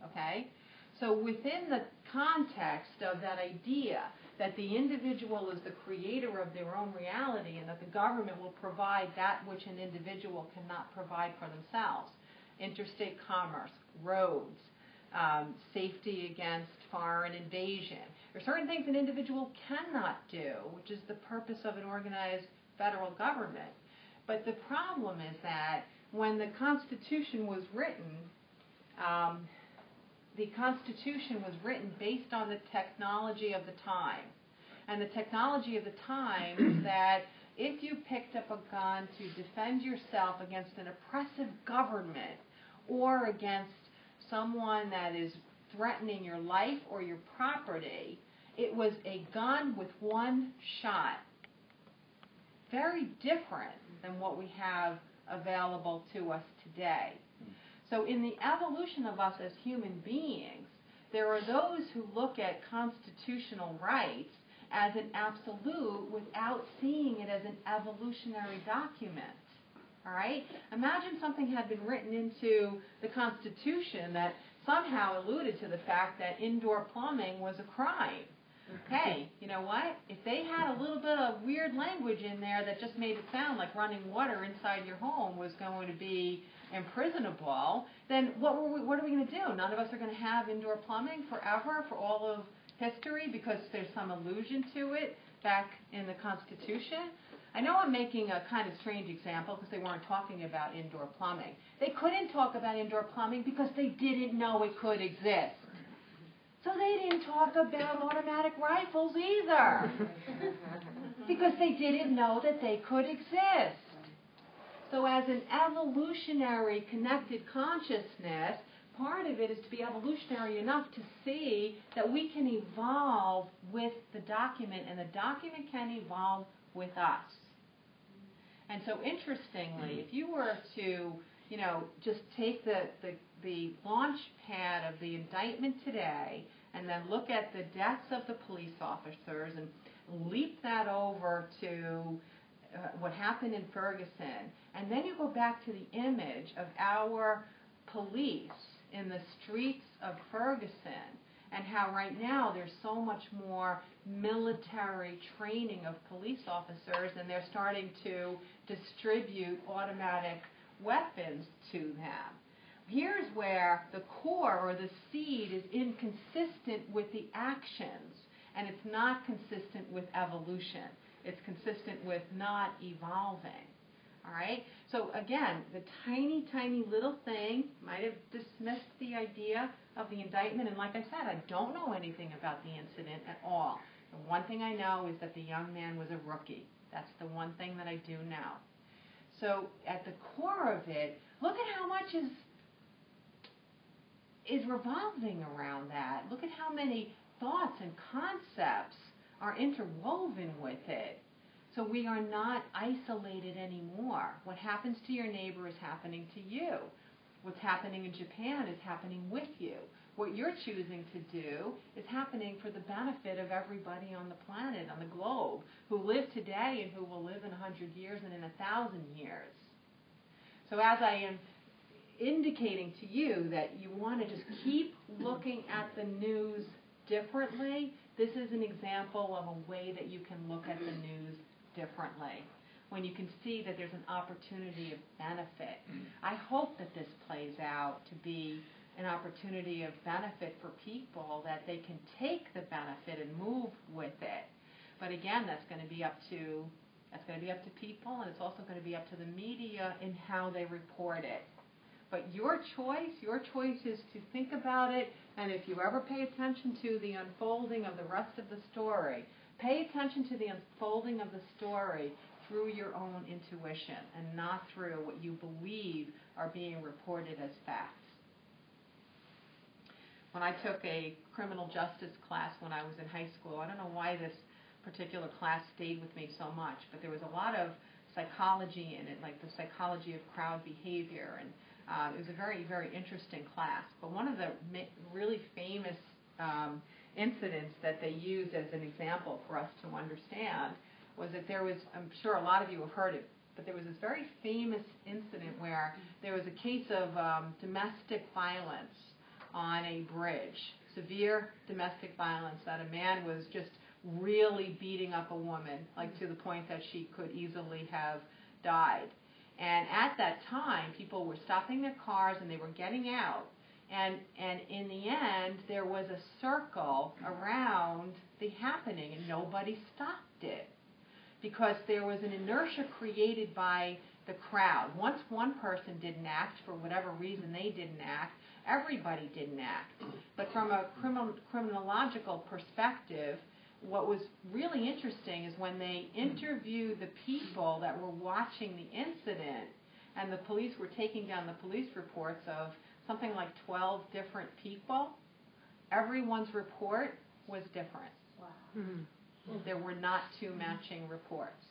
Speaker 7: Okay? So within the context of that idea that the individual is the creator of their own reality and that the government will provide that which an individual cannot provide for themselves, interstate commerce, roads, safety against foreign invasion. There are certain things an individual cannot do, which is the purpose of an organized federal government. But the problem is that when the Constitution was written based on the technology of the time. And the technology of the time is that if you picked up a gun to defend yourself against an oppressive government or against someone that is threatening your life or your property, it was a gun with one shot. Very different than what we have available to us today. So in the evolution of us as human beings, there are those who look at constitutional rights as an absolute without seeing it as an evolutionary document. All right? Imagine something had been written into the Constitution that somehow alluded to the fact that indoor plumbing was a crime. Hey, you know what? If they had a little bit of weird language in there that just made it sound like running water inside your home was going to be imprisonable, then what are we going to do? None of us are going to have indoor plumbing forever, for all of history, because there's some allusion to it back in the Constitution? I know I'm making a kind of strange example because they weren't talking about indoor plumbing. They couldn't talk about indoor plumbing because they didn't know it could exist. So they didn't talk about automatic rifles either because they didn't know that they could exist. So as an evolutionary connected consciousness, part of it is to be evolutionary enough to see that we can evolve with the document, and the document can evolve with us. And so interestingly, if you were to, just take the launch pad of the indictment today and then look at the deaths of the police officers and leap that over to what happened in Ferguson, and then you go back to the image of our police in the streets of Ferguson and how right now there's so much more military training of police officers, and they're starting to distribute automatic weapons to them. Here's where the core or the seed is inconsistent with the actions, and it's not consistent with evolution. It's consistent with not evolving. All right? So again, the tiny, tiny little thing might have dismissed the idea of the indictment, and like I said, I don't know anything about the incident at all. The one thing I know is that the young man was a rookie. That's the one thing that I do know. So at the core of it, look at how much is revolving around that. Look at how many thoughts and concepts are interwoven with it. So we are not isolated anymore. What happens to your neighbor is happening to you. What's happening in Japan is happening with you. What you're choosing to do is happening for the benefit of everybody on the planet, on the globe, who live today and who will live in 100 years and in 1,000 years. So as I am indicating to you that you want to just keep looking at the news differently, this is an example of a way that you can look at the news differently. when you can see that there's an opportunity of benefit. I hope that this plays out to be an opportunity of benefit for people, that they can take the benefit and move with it. But again, that's going to be up to people, and it's also going to be up to the media in how they report it. But your choice is to think about it, and if you ever pay attention to the unfolding of the rest of the story, pay attention to the unfolding of the story through your own intuition and not through what you believe are being reported as facts. When I took a criminal justice class when I was in high school, I don't know why this particular class stayed with me so much, but there was a lot of psychology in it, like the psychology of crowd behavior, and it was a very, very interesting class. But one of the really famous incidents that they used as an example for us to understand was that there was, I'm sure a lot of you have heard it, but there was this very famous incident where there was a case of domestic violence on a bridge, severe domestic violence, that a man was just really beating up a woman, like to the point that she could easily have died. And at that time, people were stopping their cars and they were getting out. And in the end, there was a circle around the happening and nobody stopped it, because there was an inertia created by the crowd. Once one person didn't act, for whatever reason they didn't act, everybody didn't act. But from a criminological perspective, what was really interesting is when they interviewed the people that were watching the incident, and the police were taking down the police reports of something like 12 different people, everyone's report was different.
Speaker 2: Wow.
Speaker 7: Mm-hmm. There were not two matching reports.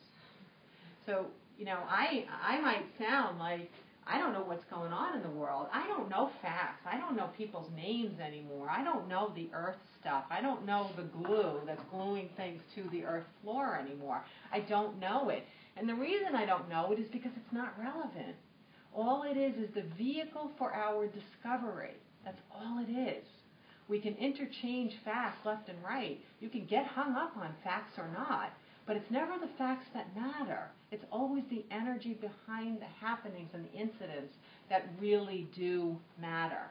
Speaker 7: So, I might sound like I don't know what's going on in the world. I don't know facts. I don't know people's names anymore. I don't know the earth stuff. I don't know the glue that's gluing things to the earth floor anymore. I don't know it. And the reason I don't know it is because it's not relevant. All it is the vehicle for our discovery. That's all it is. We can interchange facts left and right. You can get hung up on facts or not, but it's never the facts that matter. It's always the energy behind the happenings and the incidents that really do matter.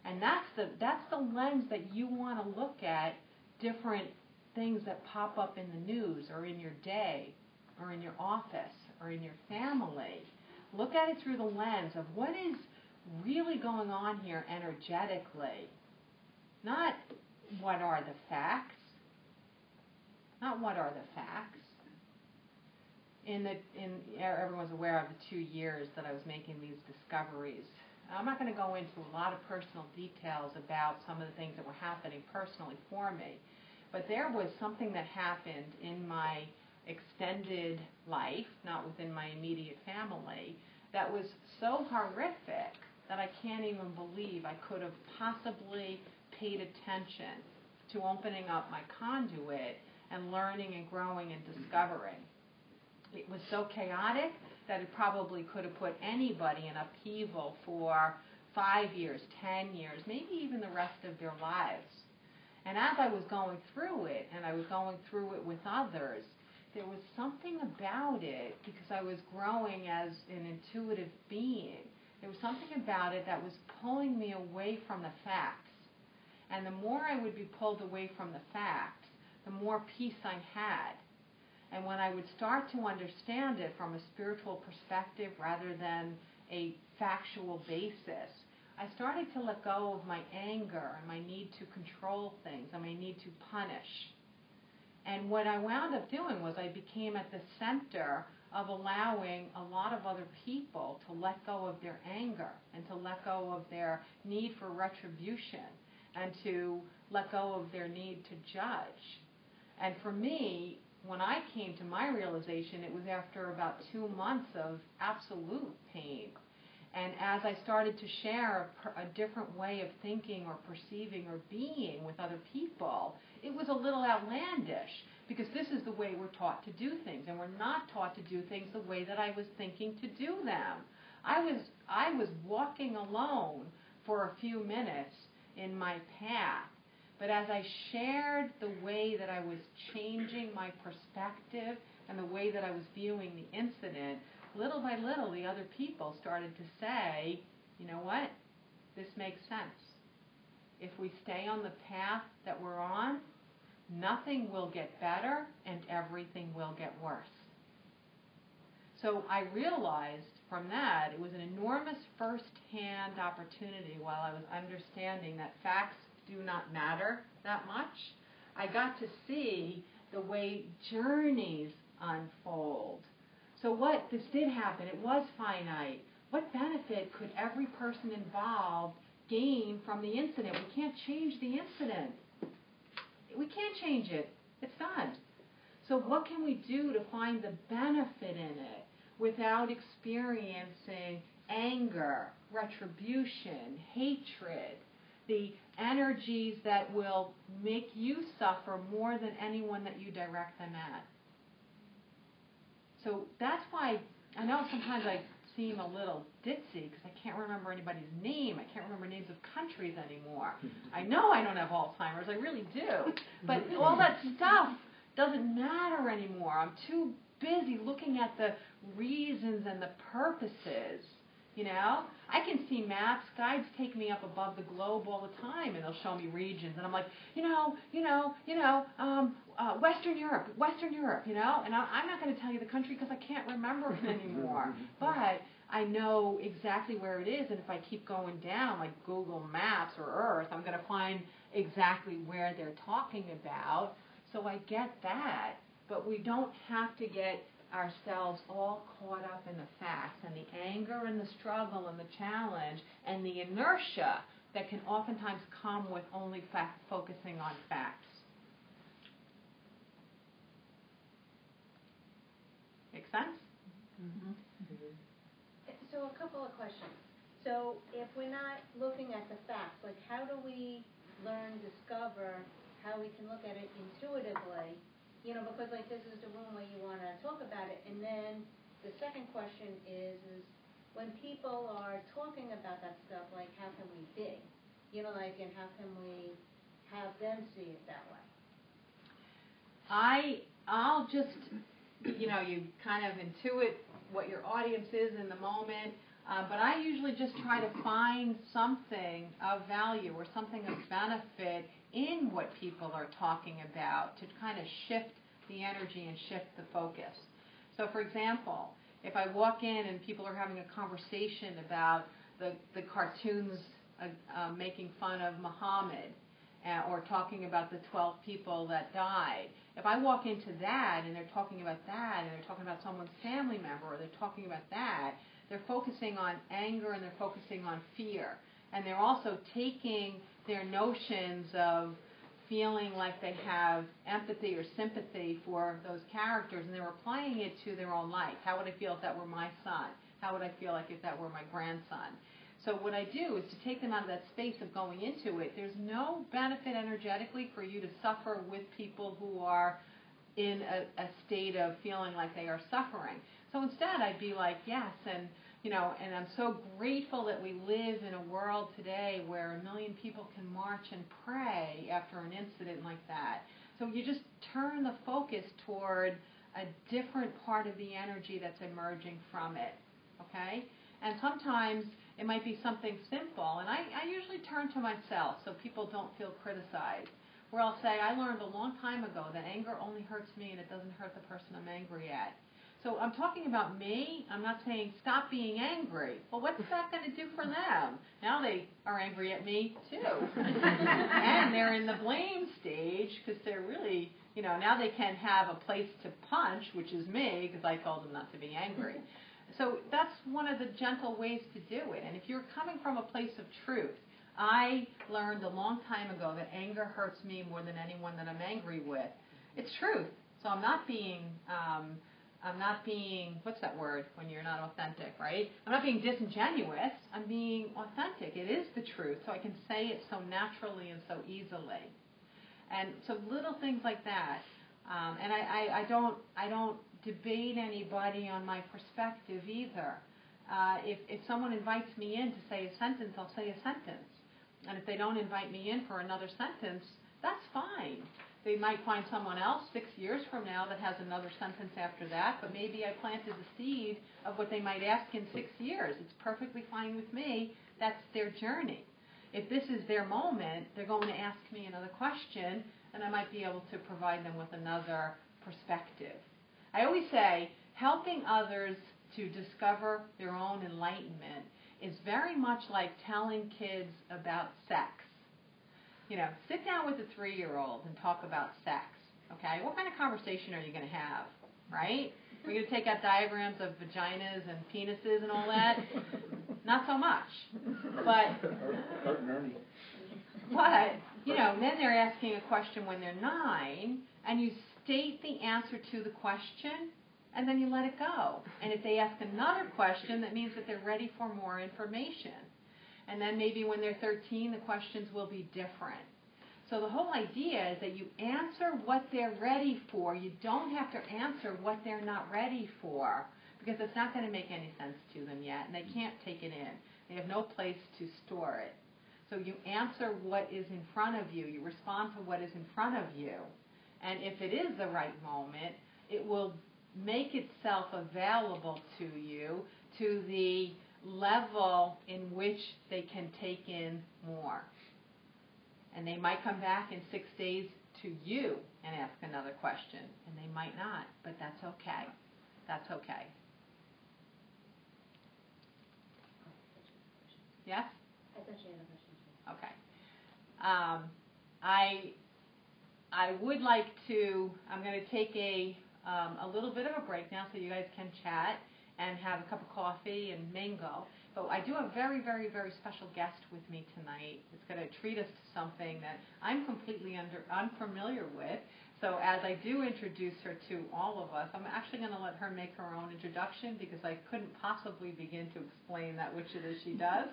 Speaker 7: And that's the lens that you want to look at different things that pop up in the news or in your day or in your office or in your family. Look at it through the lens of what is really going on here energetically. Not what are the facts. Not what are the facts. Everyone's aware of the 2 years that I was making these discoveries. I'm not going to go into a lot of personal details about some of the things that were happening personally for me, but there was something that happened in my extended life, not within my immediate family, that was so horrific that I can't even believe I could have possibly paid attention to opening up my conduit and learning and growing and discovering. It was so chaotic that it probably could have put anybody in upheaval for 5 years, 10 years, maybe even the rest of their lives. And as I was going through it, and I was going through it with others, there was something about it, because I was growing as an intuitive being, there was something about it that was pulling me away from the facts. And the more I would be pulled away from the facts, the more peace I had. And when I would start to understand it from a spiritual perspective rather than a factual basis, I started to let go of my anger and my need to control things and my need to punish. And what I wound up doing was I became at the center of allowing a lot of other people to let go of their anger and to let go of their need for retribution and to let go of their need to judge. And for me, when I came to my realization, it was after about 2 months of absolute pain. And as I started to share a different way of thinking or perceiving or being with other people, it was a little outlandish, because this is the way we're taught to do things, and we're not taught to do things the way that I was thinking to do them. I was walking alone for a few minutes in my path. But as I shared the way that I was changing my perspective, and the way that I was viewing the incident, little by little, the other people started to say, you know what, this makes sense. If we stay on the path that we're on, nothing will get better and everything will get worse. So I realized from that it was an enormous first-hand opportunity while I was understanding that facts do not matter that much. I got to see the way journeys unfold. So this did happen. It was finite. What benefit could every person involved gain from the incident? We can't change the incident. We can't change it. It's done. So what can we do to find the benefit in it without experiencing anger, retribution, hatred, the energies that will make you suffer more than anyone that you direct them at? So that's why I know sometimes I seem a little ditzy because I can't remember anybody's name. I can't remember names of countries anymore. I know I don't have Alzheimer's. I really do. But all that stuff doesn't matter anymore. I'm too busy looking at the reasons and the purposes. You know, I can see maps. Guides take me up above the globe all the time, and they'll show me regions, and I'm like, Western Europe, you know, and I'm not going to tell you the country because I can't remember it anymore. But I know exactly where it is, and if I keep going down, like Google Maps or Earth, I'm going to find exactly where they're talking about. So I get that, but we don't have to get ourselves all caught up in the facts and the anger and the struggle and the challenge and the inertia that can oftentimes come with only focusing on facts. Make sense?
Speaker 2: Mm-hmm.
Speaker 1: So a couple of questions. So if we're not looking at the facts, like how do we discover how we can look at it intuitively? You know, because like this is the room where you want to talk about it. And then the second question is when people are talking about that stuff, like how can we dig? You know, like, and how can we have them see it that way?
Speaker 7: I'll just, you know, you kind of intuit what your audience is in the moment, but I usually just try to find something of value or something of benefit in what people are talking about to kind of shift the energy and shift the focus. So, for example, if I walk in and people are having a conversation about the cartoons making fun of Muhammad or talking about the 12 people that died, if I walk into that and they're talking about that and they're talking about someone's family member or they're talking about that, they're focusing on anger and they're focusing on fear. And they're also taking their notions of feeling like they have empathy or sympathy for those characters and they're applying it to their own life. How would I feel if that were my son? How would I feel like if that were my grandson? So what I do is to take them out of that space of going into it. There's no benefit energetically for you to suffer with people who are in a state of feeling like they are suffering. So instead I'd be like, yes, and and I'm so grateful that we live in a world today where 1 million people can march and pray after an incident like that. So you just turn the focus toward a different part of the energy that's emerging from it, okay? And sometimes it might be something simple, and I usually turn to myself so people don't feel criticized, where I'll say, I learned a long time ago that anger only hurts me and it doesn't hurt the person I'm angry at. So I'm talking about me. I'm not saying stop being angry. Well, what's that going to do for them? Now they are angry at me, too. And they're in the blame stage because they're really, now they can have a place to punch, which is me, because I told them not to be angry. So that's one of the gentle ways to do it. And if you're coming from a place of truth, I learned a long time ago that anger hurts me more than anyone that I'm angry with. It's truth. So I'm not being, what's that word when you're not authentic, right? I'm not being disingenuous. I'm being authentic. It is the truth. So I can say it so naturally and so easily. And so little things like that. And I don't debate anybody on my perspective either. If someone invites me in to say a sentence, I'll say a sentence. And if they don't invite me in for another sentence, that's fine. They might find someone else 6 years from now that has another sentence after that, but maybe I planted the seed of what they might ask in 6 years. It's perfectly fine with me. That's their journey. If this is their moment, they're going to ask me another question, and I might be able to provide them with another perspective. I always say helping others to discover their own enlightenment is very much like telling kids about sex. You know, sit down with a 3-year-old and talk about sex, okay? What kind of conversation are you going to have, right? Are you going to take out diagrams of vaginas and penises and all that? Not so much. But, you know, then they're asking a question when they're 9, and you state the answer to the question, and then you let it go. And if they ask another question, that means that they're ready for more information. And then maybe when they're 13, the questions will be different. So the whole idea is that you answer what they're ready for. You don't have to answer what they're not ready for, because it's not going to make any sense to them yet, and they can't take it in. They have no place to store it. So you answer what is in front of you. You respond to what is in front of you. And if it is the right moment, it will make itself available to you to the level in which they can take in more. And they might come back in 6 days to you and ask another question, and they might not, but that's okay. That's okay. Yes?
Speaker 1: I thought you had a question too.
Speaker 7: Okay. I would like to, I'm going to take a little bit of a break now so you guys can chat and have a cup of coffee and mingle. But I do have a very, very, very special guest with me tonight. It's going to treat us to something that I'm completely unfamiliar with. So as I do introduce her to all of us, I'm actually going to let her make her own introduction because I couldn't possibly begin to explain that which it is she does.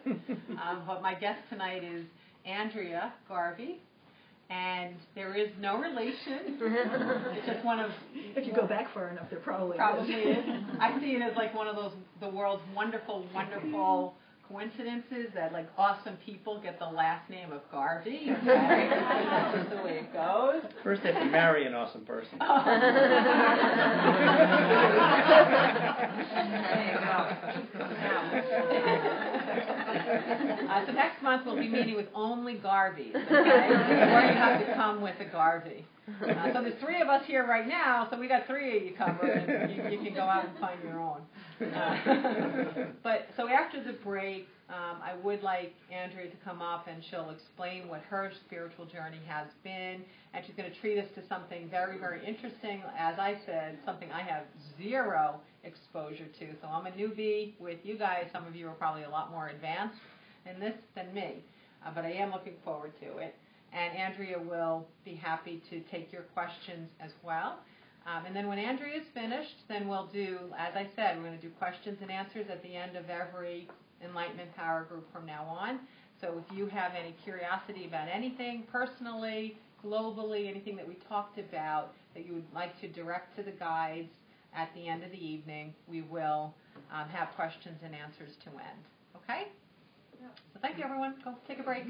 Speaker 7: But my guest tonight is Andrea Garvey. And there is no relation. It's just one of...
Speaker 2: If you go back far enough, there probably
Speaker 7: is. I see it as like one of those, the world's wonderful, wonderful coincidences that like awesome people get the last name of Garvey. Okay? That's just the way it goes.
Speaker 6: First they have to marry an awesome person.
Speaker 7: So next month we'll be meeting with only Garveys, okay? Or you have to come with a Garvey. So there's 3 of us here right now, so we got 3 of you covered, and you can go out and find your own. But so after the break, I would like Andrea to come up and she'll explain what her spiritual journey has been, and she's going to treat us to something very, very interesting. As I said, something I have 0 exposure to. So I'm a newbie with you guys. Some of you are probably a lot more advanced in this than me, but I am looking forward to it. And Andrea will be happy to take your questions as well. And then when Andrea is finished, then we'll do, as I said, we're going to do questions and answers at the end of every Enlightenment Power Group from now on. So if you have any curiosity about anything personally, globally, anything that we talked about that you would like to direct to the guides at the end of the evening, we will have questions and answers to end. Okay? So thank you, everyone. Go take a break.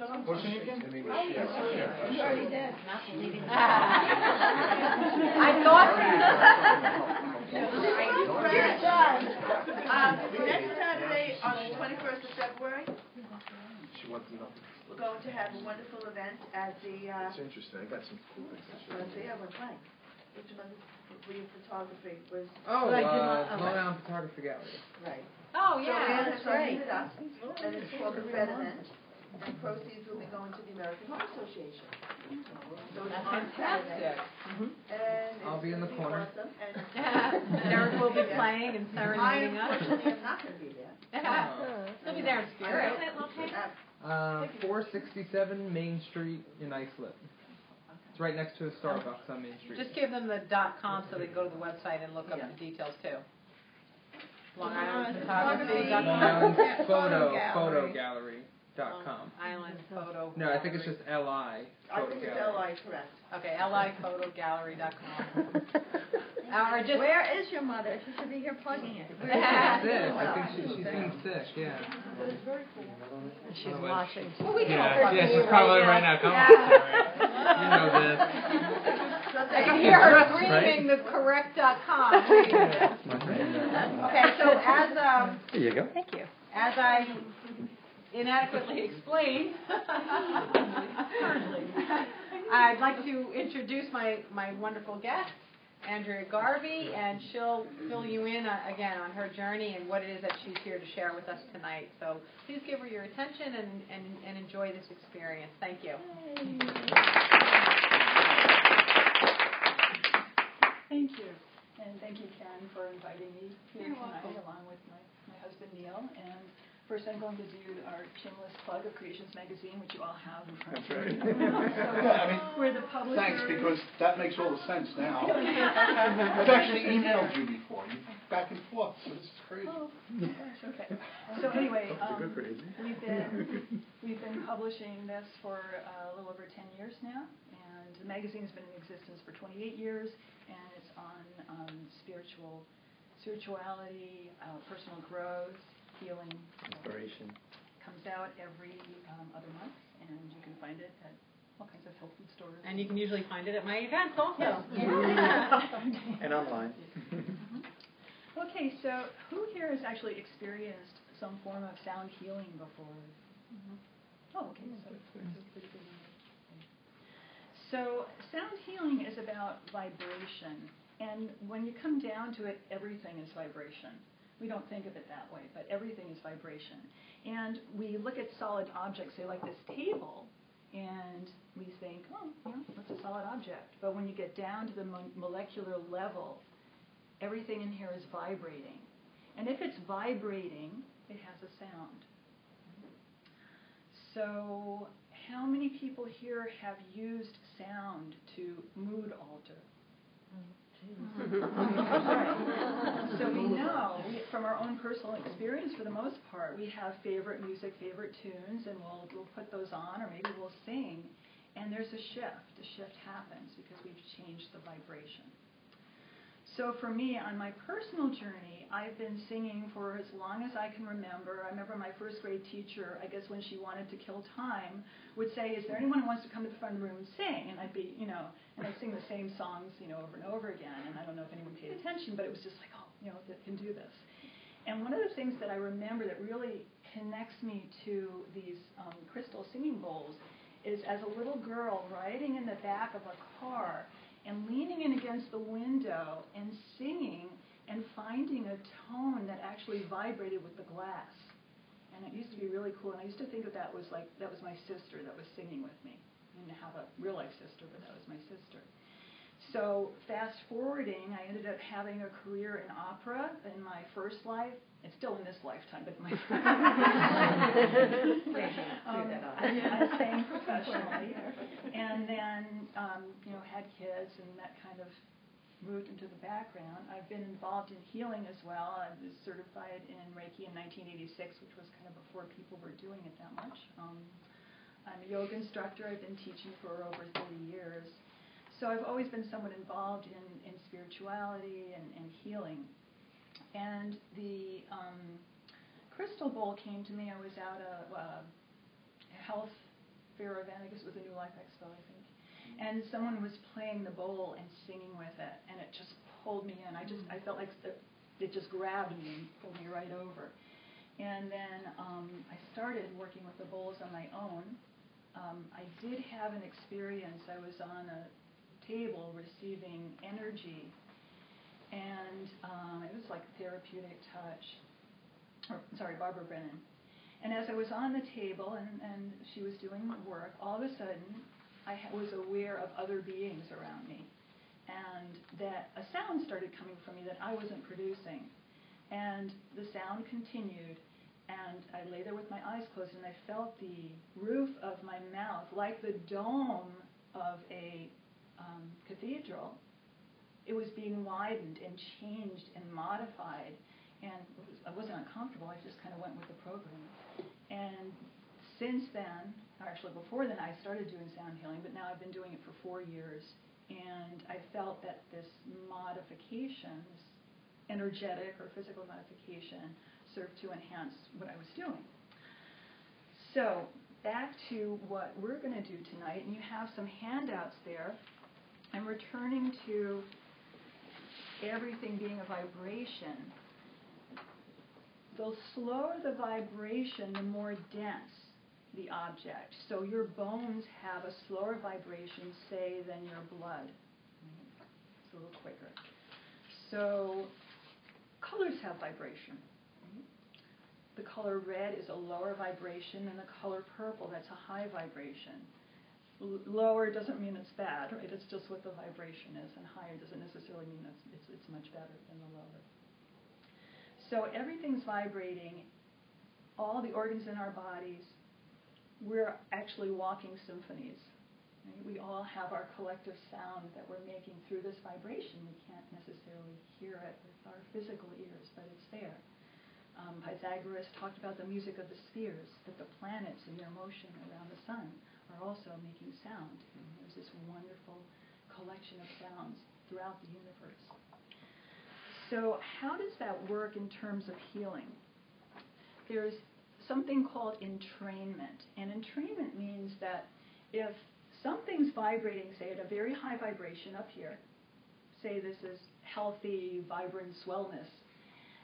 Speaker 8: Pushing again?
Speaker 2: You already did. Not believing.
Speaker 7: I thought.
Speaker 3: Next Saturday, on the 21st of February,
Speaker 8: She wants to know.
Speaker 3: we're going to have a wonderful event at the,
Speaker 8: It's interesting. I got some cool things to show
Speaker 3: let's see, we're playing. Which one for your photography was,
Speaker 6: Oh, Slow Down Photography Gallery.
Speaker 3: right.
Speaker 7: Oh,
Speaker 3: So
Speaker 7: yeah,
Speaker 3: Ann
Speaker 7: that's
Speaker 3: has opened
Speaker 7: great.
Speaker 3: it up, and it's called the Fred Event, and proceeds will be going to the American Heart Association. So it's on Saturday,
Speaker 7: Fantastic.
Speaker 3: and
Speaker 6: I'll
Speaker 3: it's
Speaker 6: be in the
Speaker 3: gonna
Speaker 6: corner.
Speaker 3: awesome, and
Speaker 7: Derek will be playing and
Speaker 3: I
Speaker 7: serenading us.
Speaker 3: unfortunately am not going to be there.
Speaker 7: He'll be there in spirit.
Speaker 3: Uh,
Speaker 6: 467 Main Street in Islip. It's right next to a Starbucks on Main Street.
Speaker 7: Just give them the .com so they can go to the website and look up the details too. Long Island Photography.com.
Speaker 6: Long Island Photogallery.com.
Speaker 7: Island Photo.
Speaker 6: No, I think it's just LI.
Speaker 3: I think it's
Speaker 6: Photogallery.
Speaker 3: LI, correct.
Speaker 7: Okay, liphotogallery.com. Or just
Speaker 2: Where is your mother? She should be here plugging it.
Speaker 6: Sick. I think she's been sick, yeah.
Speaker 2: She's watching.
Speaker 7: Well, we can all plug
Speaker 6: Yeah,
Speaker 7: you
Speaker 6: she's probably right now. Come on, Sarah. You know this.
Speaker 7: I can hear her screaming the correct.com. Okay, so as
Speaker 5: Here you go.
Speaker 2: Thank you.
Speaker 7: as I inadequately explained, I'd like to introduce my wonderful guest, Andrea Garvey, and she'll fill you in again on her journey and what it is that she's here to share with us tonight. So please give her your attention and enjoy this experience. Thank you.
Speaker 9: Thank you. And thank you, Karen, for inviting me here tonight along with my husband, Neil. And first I'm going to do our shameless plug of Creations Magazine, which you all have in front of you. We're the publisher.
Speaker 10: Thanks, because that makes all the sense now. I've actually emailed you before, back and forth, so this is crazy.
Speaker 9: Oh, gosh, okay. So anyway,
Speaker 8: Good crazy.
Speaker 9: we've been publishing this for a little over 10 years now, and the magazine's been in existence for 28 years, and it's on spirituality, personal growth, healing.
Speaker 5: Inspiration.
Speaker 9: Comes out every other month, and you can find it at all kinds of health food stores.
Speaker 7: And you can usually find it at my events also.
Speaker 5: And online.
Speaker 9: Okay, so who here has actually experienced some form of sound healing before? Oh, okay, so pretty good. So sound healing is about vibration, and when you come down to it, everything is vibration. We don't think of it that way, but everything is vibration. And we look at solid objects, say like this table, and we think, oh, that's a solid object. But when you get down to the molecular level, everything in here is vibrating. And if it's vibrating, it has a sound. So how many people here have used sound to mood alter? So we know from our own personal experience, for the most part, we have favorite music, favorite tunes, and we'll put those on, or maybe we'll sing, and there's a shift. A shift happens because we've changed the vibration. So for me, on my personal journey, I've been singing for as long as I can remember. I remember my first grade teacher, I guess when she wanted to kill time, would say, is there anyone who wants to come to the front of the room and sing? And I'd be, and I'd sing the same songs, over and over again. And I don't know if anyone paid attention, but it was just like, that can do this. And one of the things that I remember that really connects me to these crystal singing bowls is as a little girl riding in the back of a car and leaning in against the window and singing and finding a tone that actually vibrated with the glass. And it used to be really cool. And I used to think that was my sister that was singing with me. I didn't have a real life sister, but that was my sister. So fast forwarding, I ended up having a career in opera in my first life. It's still in this lifetime, but my first I sang professionally, and then had kids, and that kind of moved into the background. I've been involved in healing as well. I was certified in Reiki in 1986, which was kind of before people were doing it that much. I'm a yoga instructor. I've been teaching for over 30 years. So I've always been somewhat involved in spirituality and healing. And the crystal bowl came to me. I was out a health Fair-Urbana, because it was a New Life Expo, I think. And someone was playing the bowl and singing with it, and it just pulled me in. I felt like it just grabbed me and pulled me right over. And then I started working with the bowls on my own. I did have an experience. I was on a table receiving energy, and it was like therapeutic touch. Barbara Brennan. And as I was on the table and she was doing work, all of a sudden I was aware of other beings around me, and that a sound started coming from me that I wasn't producing. And the sound continued, and I lay there with my eyes closed, and I felt the roof of my mouth, like the dome of a cathedral. It was being widened and changed and modified, and I wasn't uncomfortable. I just kind of went with the program. And since then, actually before then, I started doing sound healing, but now I've been doing it for 4 years, and I felt that this modification, this energetic or physical modification, served to enhance what I was doing. So back to what we're going to do tonight, and you have some handouts there. I'm returning to everything being a vibration. The slower the vibration, the more dense the object. So your bones have a slower vibration, say, than your blood. It's a little quicker. So colors have vibration. The color red is a lower vibration, and the color purple, that's a high vibration. Lower doesn't mean it's bad, right? It's just what the vibration is, and higher doesn't necessarily mean it's much better than the lower. So everything's vibrating, all the organs in our bodies. We're actually walking symphonies. Right? We all have our collective sound that we're making through this vibration. We can't necessarily hear it with our physical ears, but it's there. Pythagoras talked about the music of the spheres, that the planets in their motion around the sun are also making sound. And there's this wonderful collection of sounds throughout the universe. So how does that work in terms of healing? There's something called entrainment. And entrainment means that if something's vibrating, say, at a very high vibration up here, say this is healthy, vibrant swellness,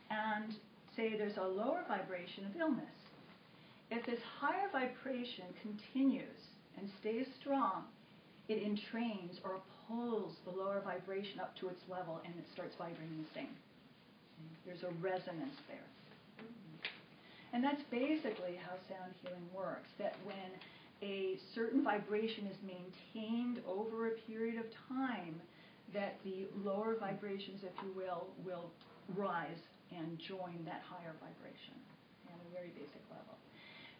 Speaker 9: and say there's a lower vibration of illness. If this higher vibration continues and stays strong, it entrains or pulls the lower vibration up to its level, and it starts vibrating the same. There's a resonance there. And that's basically how sound healing works, that when a certain vibration is maintained over a period of time, that the lower vibrations, if you will rise and join that higher vibration on a very basic level.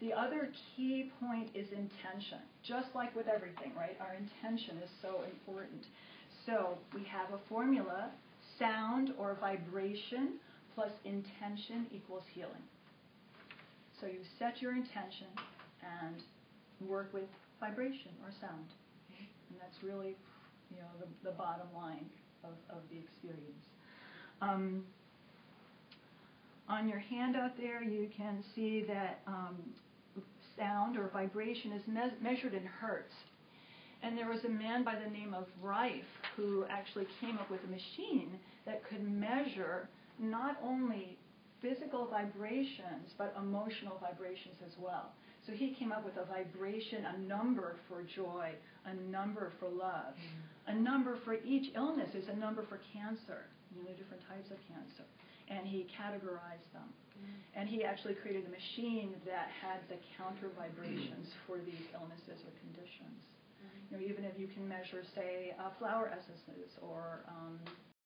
Speaker 9: The other key point is intention. Just like with everything, right? Our intention is so important. So we have a formula: sound or vibration plus intention equals healing. So you set your intention and work with vibration or sound. And that's really, the bottom line of the experience. On your handout there, you can see that sound or vibration is measured in hertz. And there was a man by the name of Rife who actually came up with a machine that could measure not only physical vibrations, but emotional vibrations as well. So he came up with a vibration, a number for joy, a number for love, a number for each illness. Is a number for cancer, the different types of cancer. And he categorized them. And he actually created a machine that had the counter vibrations for these illnesses or conditions. Even if you can measure, say, flower essences or